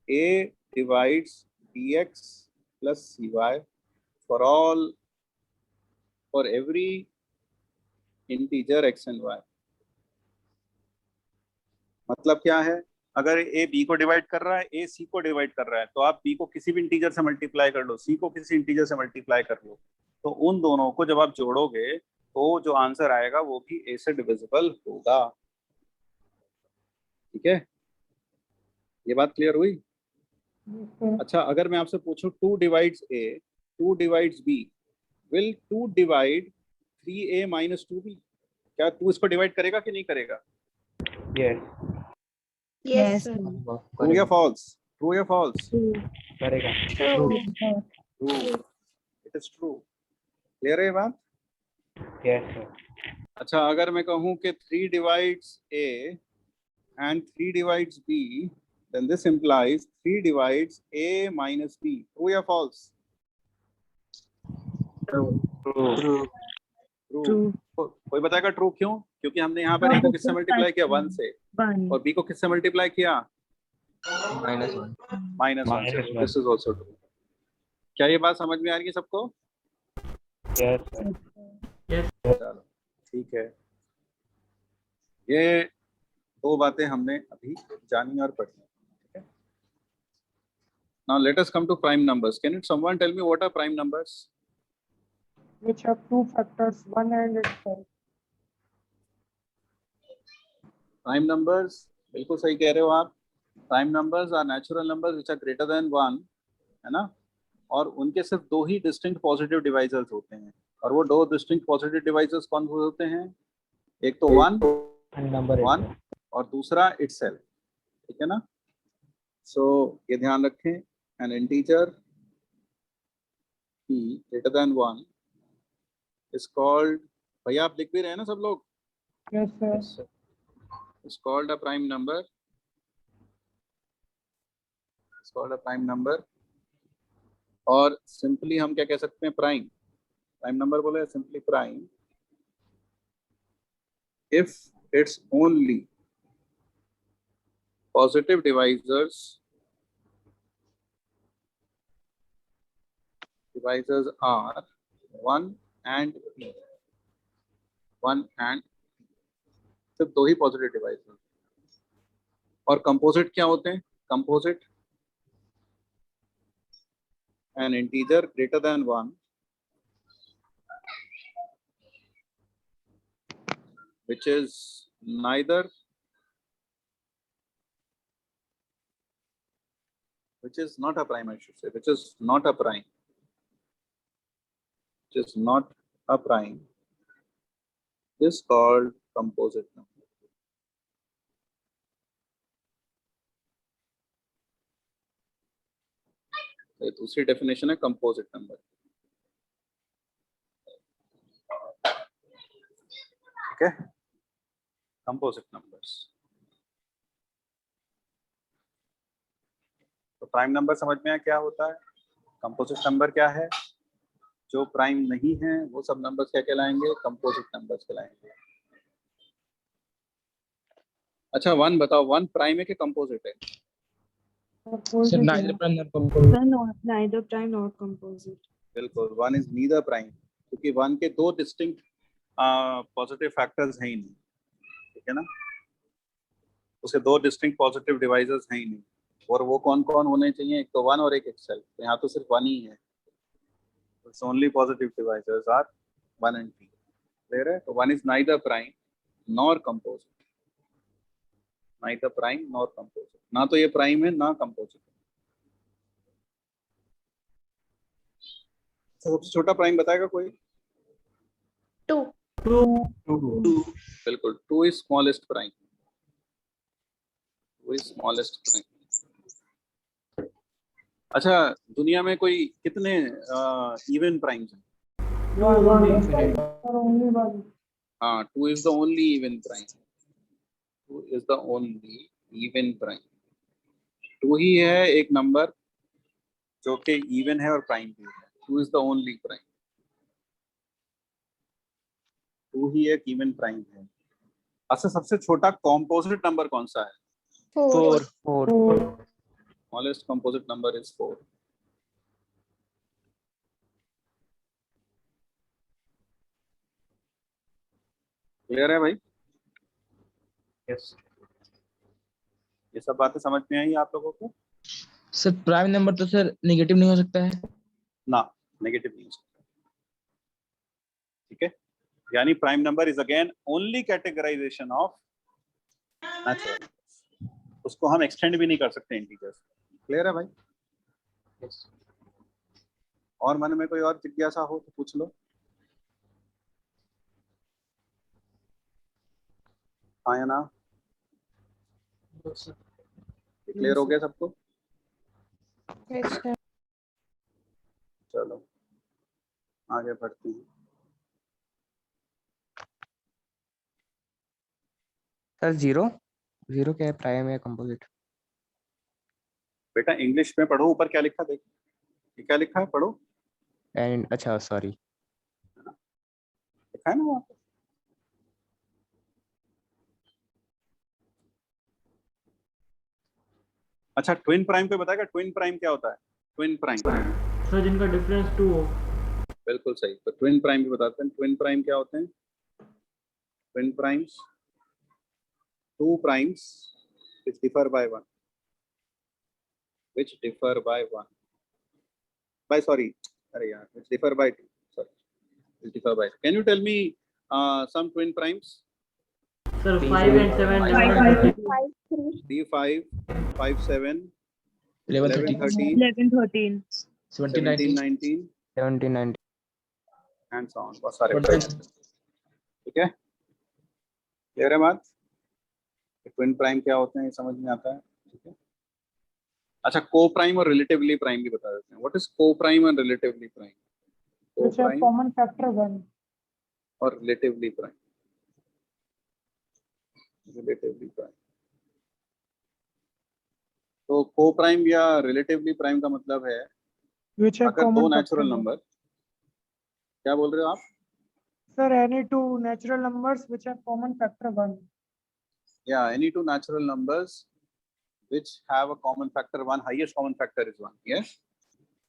a divides bx plus cy for every integer x and y। मतलब क्या है, अगर a b को डिवाइड कर रहा है, a c को डिवाइड कर रहा है, तो आप b को किसी भी इंटीजर से मल्टीप्लाई कर लो, c को किसी इंटीजर से मल्टीप्लाई कर लो, तो उन दोनों को जब आप जोड़ोगे तो जो आंसर आएगा वो भी a से डिविजिबल होगा। ठीक है, ये बात क्लियर हुई? Yes, sir. अच्छा, अगर मैं आपसे पूछूं 2 divides a, 2 divides b, will 2 divide 3a minus 2b, क्या 2 इसको डिवाइड करेगा कि नहीं करेगा? Yes Yes, sir. ट्रू या फॉल्स? ट्रू या फॉल्स? करेगा। True. True, it is true. Clear है ये बात? Yes sir. अच्छा, अगर मैं कहूं कि 3 divides a and 3 divides b, then this implies 3 divides a minus b, true या false? ट्रू। True। कोई बताएगा ट्रू क्यों? क्योंकि हमने यहाँ पर a को किससे मल्टीप्लाई किया, 1 से, और b को किससे मल्टीप्लाई किया, -1 -1 से। -1। This is also true. क्या ये बात समझ में आ रही है सबको? Yes sir. चलो ठीक है, ये 2 बातें हमने अभी जानी और पढ़ी। ठीक है, now let us come to prime numbers. Can it someone tell me what are prime numbers? Which have two factors, 1 and itself. Prime numbers, बिल्कुल सही कह रहे हो आप। Prime numbers are natural numbers which are greater than 1, है ना, और उनके सिर्फ 2 ही डिस्टिंक्ट पॉजिटिव डिवाइजर्स होते हैं, और वो 2 डिस्टिंक्ट पॉजिटिव डिवाइजर्स कौन से होते हैं? एक तो 1 नंबर 1 और दूसरा itself, ठीक है ना। सो ये ध्यान रखें, N integer p greater than 1 is called, भैया आप लिख भी रहे हैं ना सब लोग? Yes, sir. Is called a prime number. It's called a prime number. और सिंपली हम क्या कह सकते हैं, प्राइम। प्राइम नंबर बोले simply prime if its only positive divisors are 1 and p, 1 and सिर्फ 2 ही पॉजिटिव डिवाइजर। और कंपोजिट क्या होते हैं? Composite an integer greater than 1 which is neither, which is not a prime, I should say, which is not a prime, which is not a prime, is called composite number. तो दूसरी definition है composite number. ठीक है, composite numbers. तो prime number समझ में आया क्या होता है, कंपोजिट नंबर क्या है? जो प्राइम नहीं है वो सब नंबर्स क्या कहलाएंगे? कंपोजिट नंबर्स कहलाएंगे। अच्छा, 1 बताओ, 1 प्राइम है कि कंपोजिट है? Sir, neither prime nor composite. Neither prime nor composite. बिल्कुल, 1 इज नीदर प्राइम, क्योंकि 1 के 2 डिस्टिंक्ट पॉजिटिव फैक्टर्स हैं ही नहीं, ठीक है ना, उसके 2 डिस्टिंक्ट पॉजिटिव डिवाइजर्स हैं ही नहीं। और वो कौन कौन होने चाहिए, एक तो 1 और एक एक्सेल, तो यहाँ तो सिर्फ 1 ही है, it's only positive divisors are 1 and 3, clear है। तो 1 is neither prime nor composite, neither prime nor composite, ना तो ये प्राइम है ना कंपोजिट। सबसे छोटा प्राइम बताएगा कोई? 2। बिल्कुल, 2 is smallest prime, 2 is smallest prime. अच्छा, दुनिया में कोई कितने इवन प्राइम्स हैं? Sir, only one. हाँ, 2 is the only even prime, 2 is the only even prime। 2 ही है एक नंबर जो कि इवन है और प्राइम भी है, 2 is the only prime, 2 ही एक इवन प्राइम है। अच्छा, सबसे छोटा कॉम्पोजिट नंबर कौन सा है? 4। 4। Smallest composite number is 4। Clear है भाई? Yes. ये सब बातें समझ में आई आप लोगों को? सर प्राइम नंबर तो सर नेगेटिव नहीं हो सकता है। ना, नेगेटिव नहीं हो सकता, ठीक है। यानी prime number is again only categorisation of natural, उसको हम एक्सटेंड भी नहीं कर सकते इंटीजर्स। क्लियर है भाई? Yes. और मन में कोई और जिज्ञासा हो तो पूछ लो। हाँ या ना? क्लियर हो गया सबको? चलो आगे बढ़ते हैं। सर जीरो क्या है, प्राइम या कंपोजिट? बेटा इंग्लिश में पढ़ो, ऊपर क्या लिखा देखो, ये क्या लिखा है, पढ़ो। एंड अच्छा सॉरी, लिखा है ना वहाँ पे? अच्छा, ट्विन प्राइम पे बताएगा, ट्विन प्राइम क्या होता है? ट्विन प्राइम, सर जिनका डिफरेंस 2 हो। बिल्कुल सही। तो ट्विन प्राइम भी बताते हैं। ट्विन प्राइम क्या होते हैं? Twin primes, 2 primes which differ by 1, which differ by 1 by sorry, अरे यार, which differ by 2, sorry, which differ by 2. Can you tell me some twin primes? Sir 5 and 7 different। 3 5 5 7 11 11 13 13 13. 17 17 19 19 17 and so on, बहुत सारे 20। ठीक है। Clear है बात? Twin prime क्या होते हैं ये समझ में आता है, ठीक है। अच्छा, को प्राइम और रिलेटिवली प्राइम भी बता देते हैं। व्हाट इज को प्राइम एंड रिलेटिवली प्राइम? को Which have prime common factor 1. और रिलेटिवली प्राइम, रिलेटिवली प्राइम। तो को प्राइम या रिलेटिवली प्राइम का मतलब है Which have अगर दो common factor नेचुरल 1. नंबर, क्या बोल रहे हो आप? Sir, any two natural numbers which have common factor 1. Yeah, any two natural numbers which have a common factor 1, highest common factor is 1. Yes,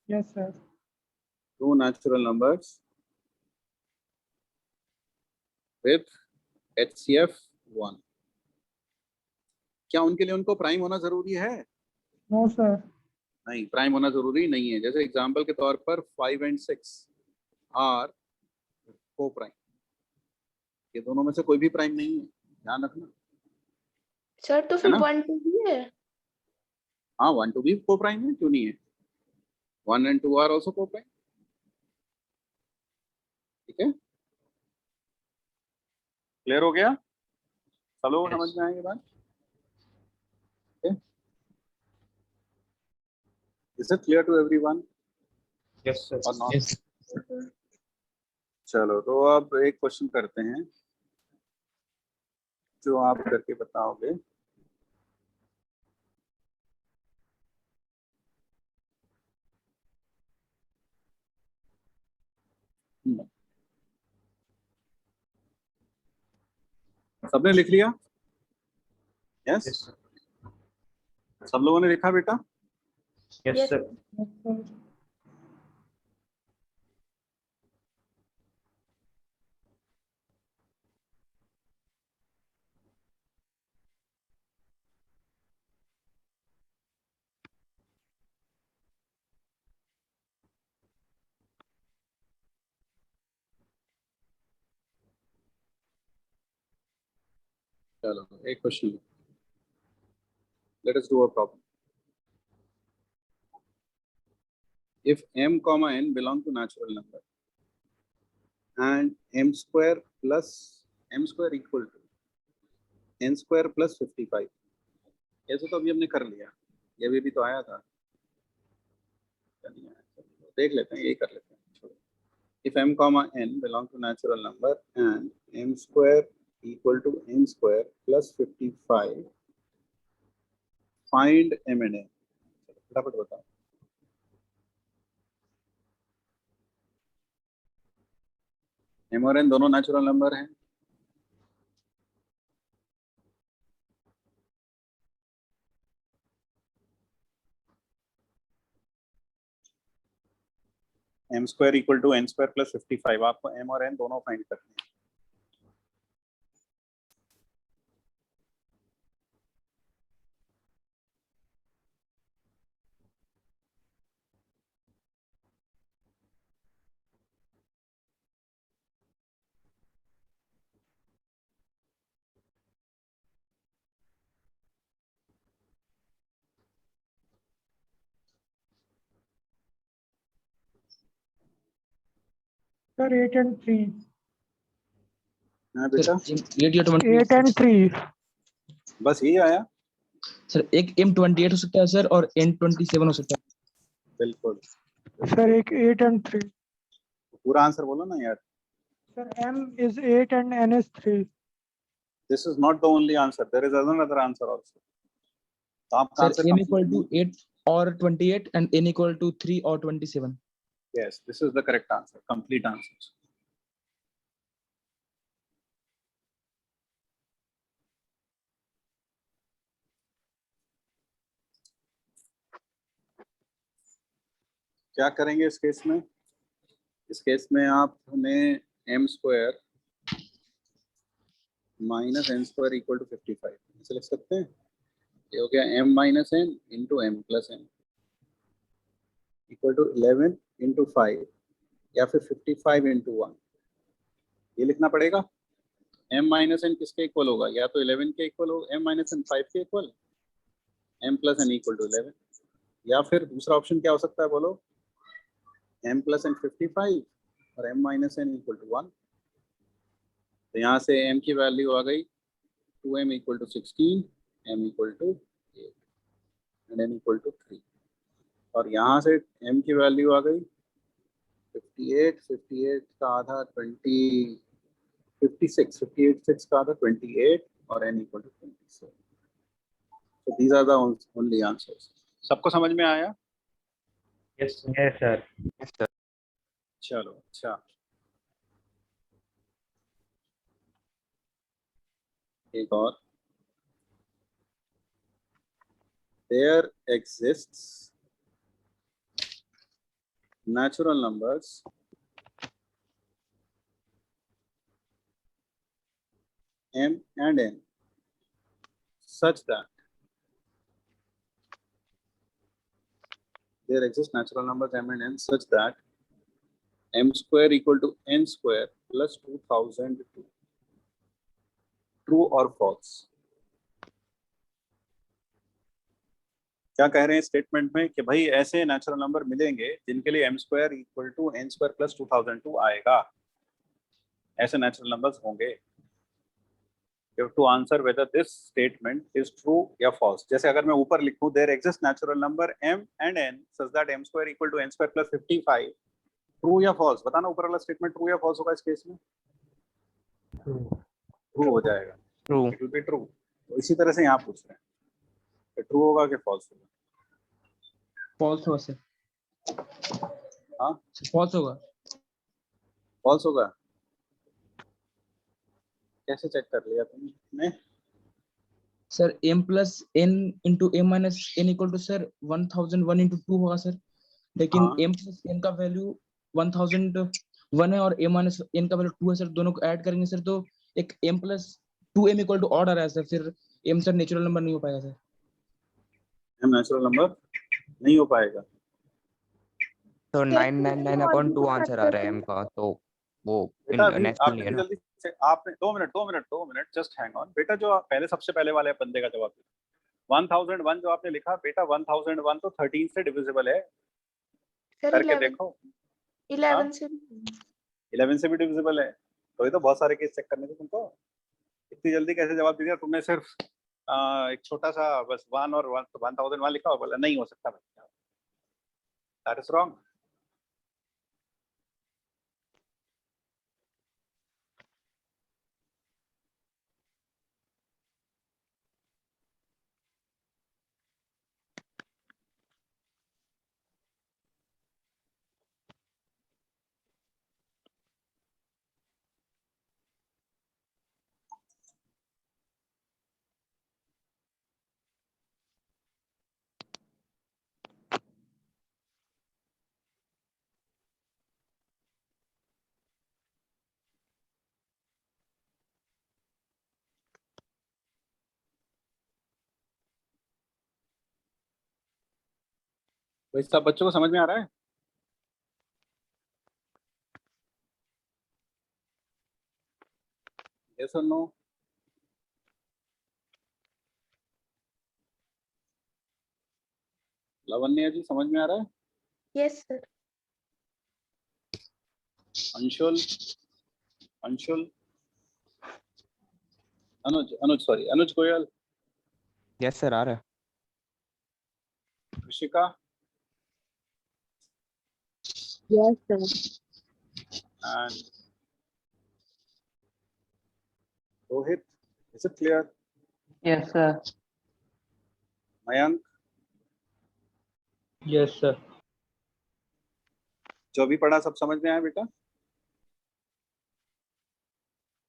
Yes, sir. two natural numbers with HCF 1, क्या उनके लिए उनको prime होना जरूरी है? No, sir. नहीं, prime होना जरूरी नहीं है। जैसे एग्जांपल के तौर पर 5 and 6 आर को प्राइम, ये दोनों में से कोई भी प्राइम नहीं है, ध्यान रखना। सर तो है फिर ना? 1 2 भी है। हाँ, 1 2 भी को प्राइम है, क्यों नहीं है? 1 and 2 आर ऑल्सो को प्राइम, ठीक है। क्लियर हो गया? सब लोगों को समझ में आएगी बात? Is it clear to everyone Yes, sir. or not? Yes. चलो, तो अब एक क्वेश्चन करते हैं जो आप करके बताओगे। सबने लिख लिया? Yes, Yes, sir. सब लोगों ने लिखा बेटा? Yes, Yes. sir. Yes, sir. चलो एक question, let us do a problem. If m comma n belong to natural number and m square equal to n square plus 55, ऐसे तो अभी हमने कर लिया, ये भी तो आया था, देख लेते हैं, यही कर लेते हैं. If m comma n belong to natural number and m square equal to n square plus 55, find m and n. फटाफट बताओ. m और n दोनों नेचुरल नंबर हैं. m square equal to n square plus 55, आपको m और n दोनों find करने हैं. Sir, 8 and 3. हाँ बेटा, सर 8 या 20 8 and 3. बस यही आया. सर एक M28 हो सकता है सर और N27 हो सकता है. बिल्कुल. Sir, 8 and 3. पूरा आंसर बोलो ना यार. Sir, M is 8 and N is 3. This is not the only answer. There is another answer also. तो आपका sir answer M equal to 8 or 28 and N equal to 3 or 27. Yes, this is the correct answer. Complete answers. क्या करेंगे इस case में? इस case में आपने m square minus n square equal to 55 ऐसे लिख सकते हैं. ये हो गया m minus n into m plus n equal to 11 into 5 या फिर 55 इंटू 1. ये लिखना पड़ेगा. m माइनस n किसके इक्वल होगा? या तो 11 के इक्वल होगा, m माइनस n 5 के equal, m plus n equal to 11. या फिर दूसरा ऑप्शन क्या हो सकता है बोलो? m प्लस n 55 और m minus n equal to 1. तो यहाँ से m की वैल्यू आ गई 2m equal to 16, m equal to 8 and n equal to 3. और यहाँ से m की वैल्यू आ गई 58 का आधा 20, 58 का आधा 28 और n equal to 27. So these are the only answers. सबको समझ में आया? Yes, sir. चलो अच्छा. एक और. There exists natural numbers m and n such that there exist natural numbers m and n such that m square equal to n square plus 2002. True or false? क्या कह रहे हैं स्टेटमेंट में कि भाई ऐसे नेचुरल नंबर मिलेंगे जिनके लिए m square equal to n square plus 2002 आएगा. ऐसे नेचुरल नंबर्स होंगे. You have to answer whether this statement is true या false. जैसे अगर मैं ऊपर लिखूं there exists natural number m and n such that m square equal to n square plus 55. True या false? बताना ऊपर वाला स्टेटमेंट true या false होगा इस केस में? True हो जाएगा. True. It will be true. तो इसी तरह से यहाँ पूछ रहे हैं कि ट्रू होगा कि फॉल्स होगा. फॉल्स होगा सर. हाँ फॉल्स होगा. फॉल्स होगा. कैसे चेक कर लिया तुमने? Sir m plus n into m minus n equal to sir 1001 into 2 होगा सर. लेकिन हाँ. m प्लस n का वैल्यू 1001 है और m माइनस n का वैल्यू 2 है सर. दोनों को ऐड करेंगे सर तो एक m plus 2m equal to odd आ रहा है सर. फिर m सर नेचुरल नंबर नहीं हो पाएगा सर. m नेचुरल नंबर नहीं हो पाएगा. तो 999 अपॉन 2 आंसर आ रहा है m का, तो वो बेटा अभी नेचुरल आप नहीं है इतनी ना. जल्दी से आपने 2 मिनट जस्ट हैंग ऑन बेटा, जो पहले सबसे पहले वाले बंदे का जवाब दीजिए। 1001 जो आपने लिखा बेटा, 1001 तो 13 से डिविजिबल है, सर करके 11 देखो। 11 से 11 से भी डिविजिबल है, तो ये तो बहुत सारे केस चेक करने थे तुमको। इतनी जल्दी कैसे जवाब दे दिया तुमने? सिर्फ एक छोटा सा बस 1 और 1001 लिखा और बोला नहीं हो सकता। That is wrong. तो सब बच्चों को समझ में आ रहा है? Yes or no? लावण्य जी समझ में आ रहा है? Yes sir. Anshul, Anshul, Anuj sorry, Anuj Goyal, yes sir आ रहा है। Rishika, Yes, sir. and Rohit. Is it clear? Yes, sir. Mayank, yes sir. जो भी पढ़ा सब समझ में आया बेटा?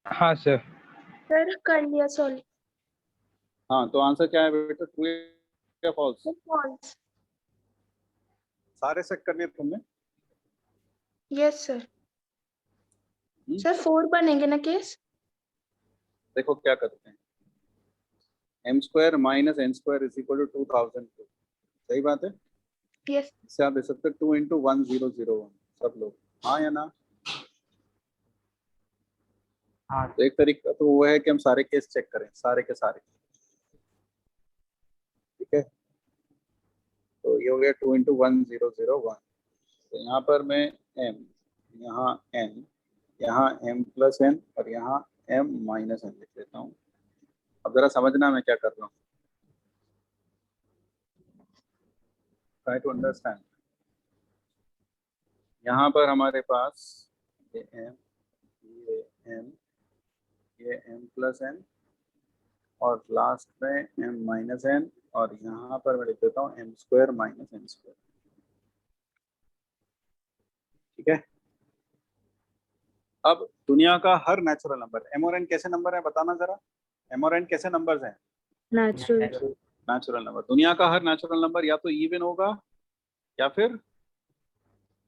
हाँ सर। सर कर लिया सॉल्व। हाँ, तो आंसर क्या है बेटा? ट्रू या फॉल्स? फॉल्स। सारे चेक कर लिए तुमने? Yes sir. सर 4 बनेंगे ना केस? देखो क्या करते हैं, m² minus n² is equal to 2002। सही बात है? यस। इससे आप दे सकते 2 × 1001 सब लोग, हाँ या ना? हाँ। तो एक तरीका तो वो है कि हम सारे केस चेक करें, सारे के सारे। ठीक है, तो ये हो गया 2 × 1001। तो यहाँ पर मैं m, यहाँ n, यहाँ m + n और यहाँ m - n लिख लेता हूँ। अब जरा समझना मैं क्या कर रहा हूँ, ट्राई टू अंडरस्टैंड। यहाँ पर हमारे पास ये m, ये m, ये m + n और लास्ट में m - n, और यहाँ पर मैं लिख देता हूँ m² - n²। ठीक है, अब दुनिया का हर नेचुरल नंबर, m और n कैसे नंबर है बताना जरा? m और n कैसे नंबर्स हैं? Natural. Natural number. दुनिया का हर नेचुरल नंबर या तो इवन होगा या फिर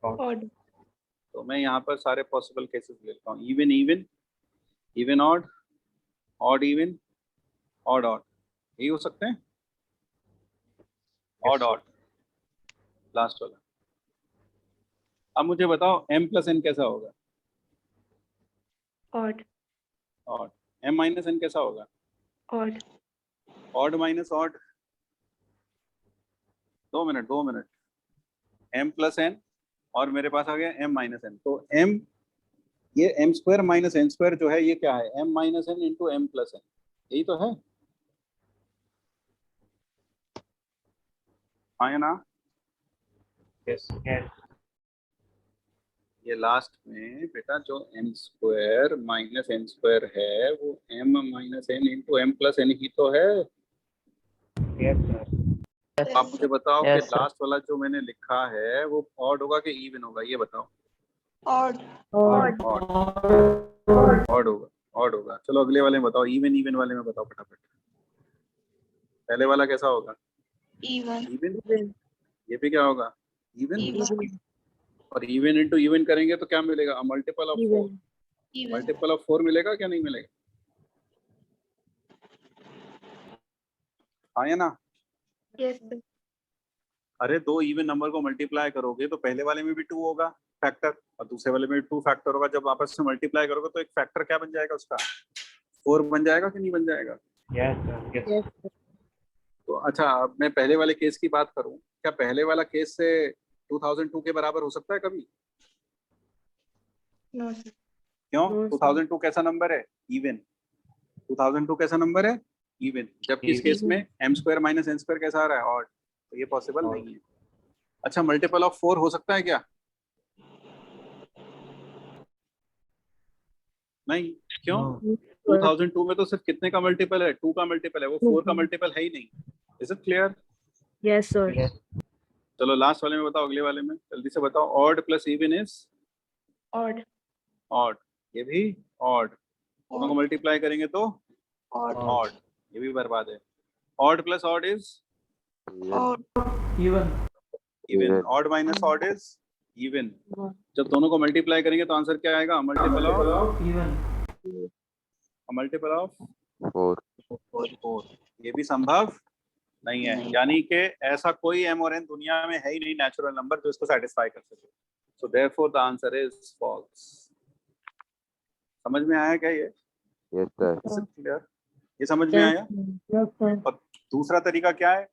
ऑड। तो मैं यहाँ पर सारे पॉसिबल केसेस लेता हूँ, even even, even odd, odd even, odd odd, यही हो सकते हैं। ऑड ऑड लास्ट वाला। अब मुझे बताओ m + n कैसा होगा? ऑड। ऑड। m - n कैसा होगा? Odd. Odd minus odd. 2 minute. m + n और मेरे पास आ गया m - n। तो m, ये m² - n² जो है ये क्या है? m - n × m + n, यही तो है, हाँ या ना? यस। ये लास्ट में बेटा जो m² - n² है वो m - n × m + n ही तो है। Yes sir. आप मुझे बताओ कि Yes, sir. लास्ट वाला जो मैंने लिखा है वो ऑड होगा कि इवन होगा, ये बताओ। ऑड। Odd. ऑड होगा, ऑड होगा। चलो अगले वाले में बताओ, इवन वाले में बताओ फटाफट। पहले वाला कैसा होगा? इवन। इवन। ये भी क्या होगा? इवन। Even. और इवन इंटू इवन करेंगे तो क्या मिलेगा? Multiple of 4। Even. Multiple of 4 मिलेगा क्या नहीं मिलेगा? हाँ या ना? Yes sir. अरे दो इवन नंबर को मल्टीप्लाई करोगे तो पहले वाले में भी 2 होगा फैक्टर और दूसरे वाले में भी 2 फैक्टर होगा। जब आपस में मल्टीप्लाई करोगे तो एक फैक्टर क्या बन जाएगा उसका, 4 बन जाएगा कि नहीं बन जाएगा? Yes sir, yes. Yes, sir. तो अच्छा, अब मैं पहले वाले केस की बात करूं, क्या पहले वाला केस से 2002 के बराबर हो सकता है कभी? No sir. क्यों? No, sir. 2002 कैसा नंबर है? इवन। 2002 कैसा नंबर है? इवन। जबकि इस Even. केस में m² माइनस n² कैसा आ रहा है? ऑड। तो ये पॉसिबल Odd. नहीं है। अच्छा, मल्टीपल ऑफ 4 हो सकता है क्या? नहीं। क्यों? No. 2002 में तो सिर्फ कितने का मल्टीपल है? 2 का मल्टीपल है, वो 4 का मल्टीपल है ही नहीं। Is it clear? Yes, sir. Yes. चलो लास्ट वाले में बताओ, अगले वाले में जल्दी से बताओ। Odd plus even is odd. Odd, ये भी ऑड। दोनों को मल्टीप्लाई करेंगे तो ऑड। ऑड, ये भी बर्बाद है। Odd plus odd is odd. Even. Even. Odd minus odd is even. जब दोनों को मल्टीप्लाई करेंगे तो आंसर क्या आएगा? Multiple of even. Multiple of 4 4। ये भी संभव नहीं है, यानी कि ऐसा कोई m और n दुनिया में है ही नहीं नेचुरल नंबर जो इसको सेटिस्फाई कर सके। So therefore the answer is false. समझ में आया क्या ये? Yes sir clear? ये समझ में आया? Yes, sir. और दूसरा तरीका क्या है?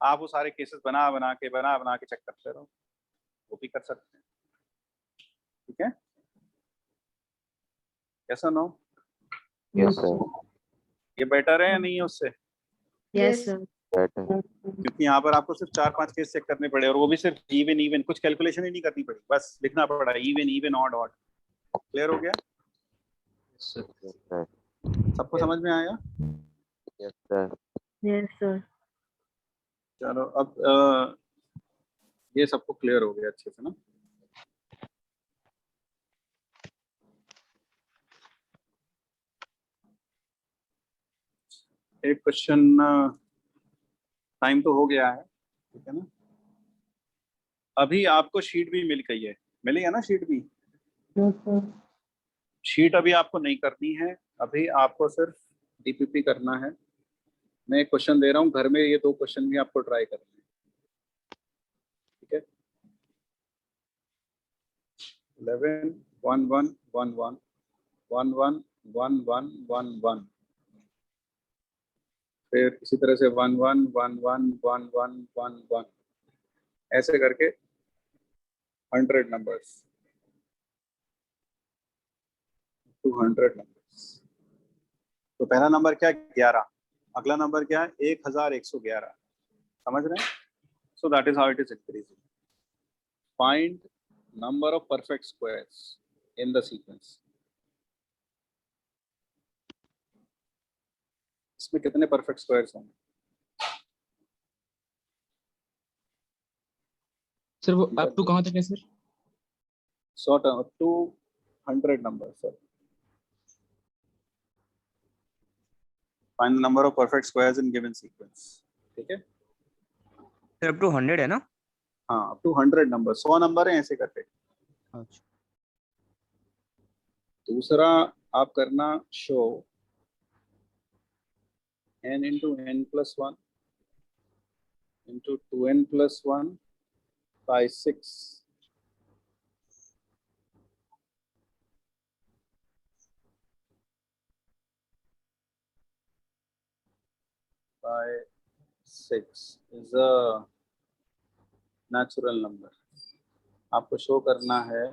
आप वो सारे केसेस बना बना के चेक करते रहो, वो भी कर सकते हैं। ठीक है? कैसा नो? यस सर ये बेटर है या नहीं है उससे? Yes, sir. बेटर क्योंकि यहाँ पर आपको सिर्फ 4-5 केस चेक करने पड़े और वो भी सिर्फ इवन, कुछ कैलकुलेशन ही नहीं करनी पड़ी, बस लिखना पड़ा इवन ऑड ऑड। क्लियर हो गया? यस सर सबको समझ में आया? Yes sir Yes, sir. चलो अब ये सबको क्लियर हो गया अच्छे से ना? एक क्वेश्चन, टाइम तो हो गया है, ठीक है ना? अभी आपको शीट भी मिल गई है, मिली है ना शीट भी? Yes, sir. शीट अभी आपको नहीं करनी है, अभी आपको सिर्फ डीपीपी करना है। मैं एक क्वेश्चन दे रहा हूँ, घर में ये 2 क्वेश्चन भी आपको ट्राई करने हैं, ठीक है? 11 1 1 1 1 1 1 1 1 1 1, फिर इसी तरह से 1 1 1 1 1 1 1 1, ऐसे करके 100 नंबर्स, 200 नंबर्स। तो पहला नंबर क्या? 11। अगला नंबर क्या है? 1111। समझ रहे हैं? So that is how it is increasing. Find number of perfect squares in the sequence. इसमें कितने परफेक्ट स्क्वायर्स होंगे? सर वो अप टू कहाँ तक है sir? Sort up to 100 numbers sir. Find the number of perfect squares in given sequence. ठीक है? Sir up to 100 है ना? हाँ, अप टू 100 नंबर, 100 नंबर है ऐसे करके। अच्छा दूसरा आप करना show n into n plus 1 into 2n plus 1 by 6 by 6 is a natural number। आपको शो करना है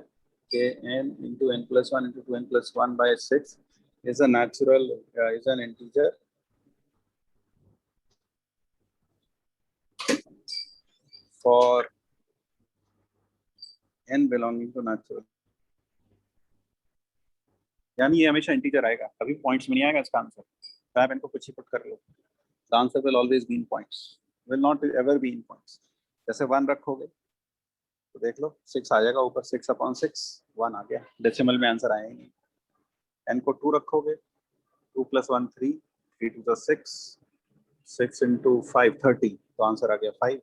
कि n into n plus 1 into 2n plus 1 by 6 is a natural is an integer for n belonging to natural। यानी ये हमेशा integer आएगा, कभी points में नहीं आएगा इसका आंसर। तो आप इनको कुछ ही पुट कर लो, the answer will always be in points, will not ever be in points. जैसे 1 रखोगे तो देख लो 6 आ जाएगा ऊपर, 6/6 1 आ गया, डेसिमल में आंसर आएंगे। n को 2 रखोगे, 2 + 1 3, 3 2 6, 6 into 5 30, तो आंसर आ गया 5।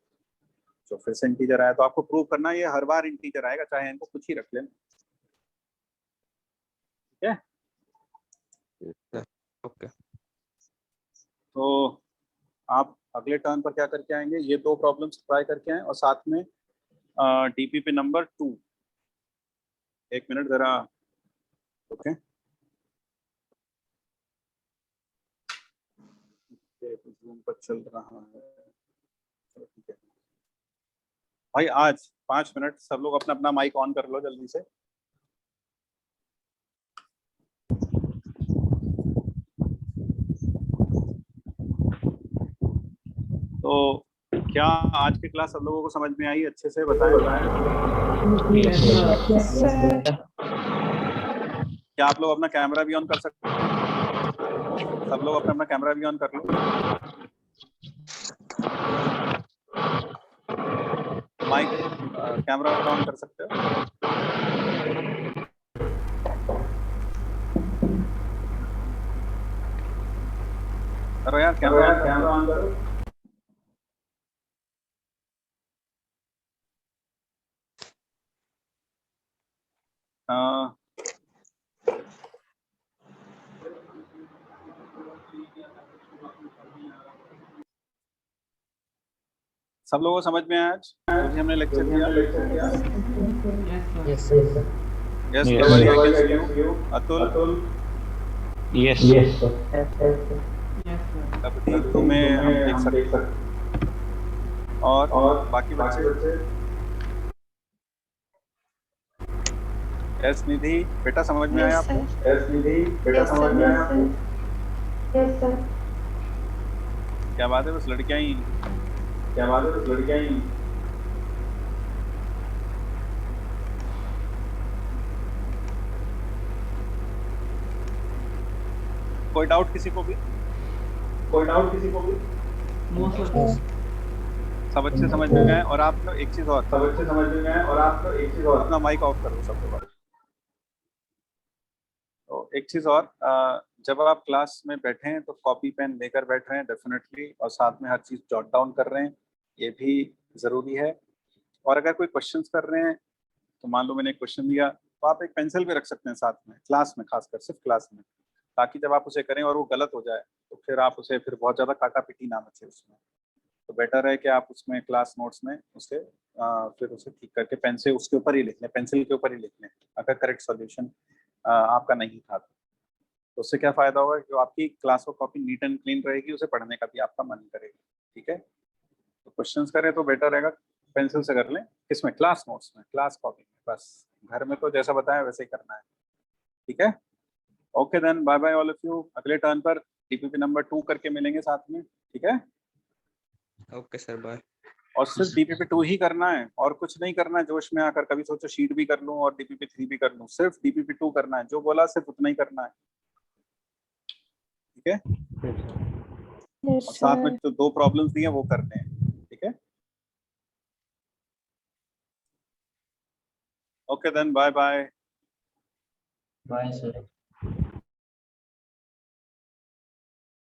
तो फिर से इंटीजर आया, तो आपको प्रूव करना है ये हर बार इंटीजर आएगा, चाहे इनको कुछ ही रख लेना। ठीक है? ओके तो आप अगले टर्न पर क्या करके आएंगे, ये 2 प्रॉब्लम्स ट्राई करके आए और साथ में डीपीपी नंबर 2। 1 मिनट जरा, ओके जूम पर चल रहा है, ठीक है भाई। आज 5 मिनट सब लोग अपना अपना माइक ऑन कर लो जल्दी से। तो क्या आज की क्लास सब लोगों को समझ में आई? अच्छे से बताएं। क्या आप लोग अपना कैमरा भी ऑन कर सकते हैं? सब लोग अपना अपना कैमरा भी ऑन कर लो। माइक कैमरा ऑन कर सकते हो? करो यार, कैमरा ऑन करो। सब लोगों को समझ में आया आज जो भी हमने लेक्चर किया? Yes, sir. Yes Atul, yes Yes, sir. तभी तुम्हें हम देख सकते हैं और बाकी बच्चे। यस निधि बेटा समझ में आया आपको? यस निधि बेटा समझ में आया आपको? Yes sir. क्या बात है, बस लड़कियां ही, क्या बात है, बस लड़कियां ही। कोई डाउट किसी को भी? कोई डाउट किसी को भी? Most of us. सब अच्छे समझ में गए? और आप एक चीज और, सब अच्छे समझ में गए और आप एक चीज और, अपना माइक ऑफ करो सबके बाद। तो एक चीज और, जब आप क्लास में बैठे हैं तो कॉपी पेन लेकर बैठ रहे हैं डेफिनेटली, और साथ में हर चीज जॉट डाउन कर रहे हैं, ये भी जरूरी है। और अगर कोई क्वेश्चंस कर रहे हैं तो मान लो मैंने एक क्वेश्चन दिया तो आप एक पेंसिल भी रख सकते हैं साथ में, क्लास में, खासकर सिर्फ क्लास में, ताकि जब आप उसे करें और वो गलत हो जाए तो फिर आप उसे फिर बहुत ज़्यादा काटा पिटी ना मचे उसमें। तो बेटर है कि आप उसमें क्लास नोट्स में उसे फिर उसे ठीक करके पेन से उसके ऊपर ही लिख लें, पेंसिल के ऊपर ही लिख लें, अगर करेक्ट सॉल्यूशन आपका नहीं था तो उससे क्या फ़ायदा होगा कि आपकी क्लास को कॉपी नीट एंड क्लीन रहेगी, उसे पढ़ने का भी आपका मन करेगा। ठीक है, तो क्वेश्चंस करें तो बेटर रहेगा पेंसिल से कर लें, किसमें, क्लास नोट्स में, क्लास कॉपी में। बस घर में तो जैसा बताया वैसे ही करना है। ठीक है, okay then, bye bye all of you. अगले टर्न पर डीपीपी नंबर 2 करके मिलेंगे साथ में। ठीक है, ओके सर, बाय। और सिर्फ डीपीपी 2 ही करना है और कुछ नहीं करना है जोश में आकर। कभी सोचो शीट भी कर लूं और डीपीपी 3 भी कर लूं, सिर्फ डीपीपी 2 करना है, जो बोला सिर्फ उतना ही करना है। ठीक है, और साथ में जो 2 प्रॉब्लम्स दी हैं वो करने हैं। ठीक है, okay then, bye bye. Bye, sir.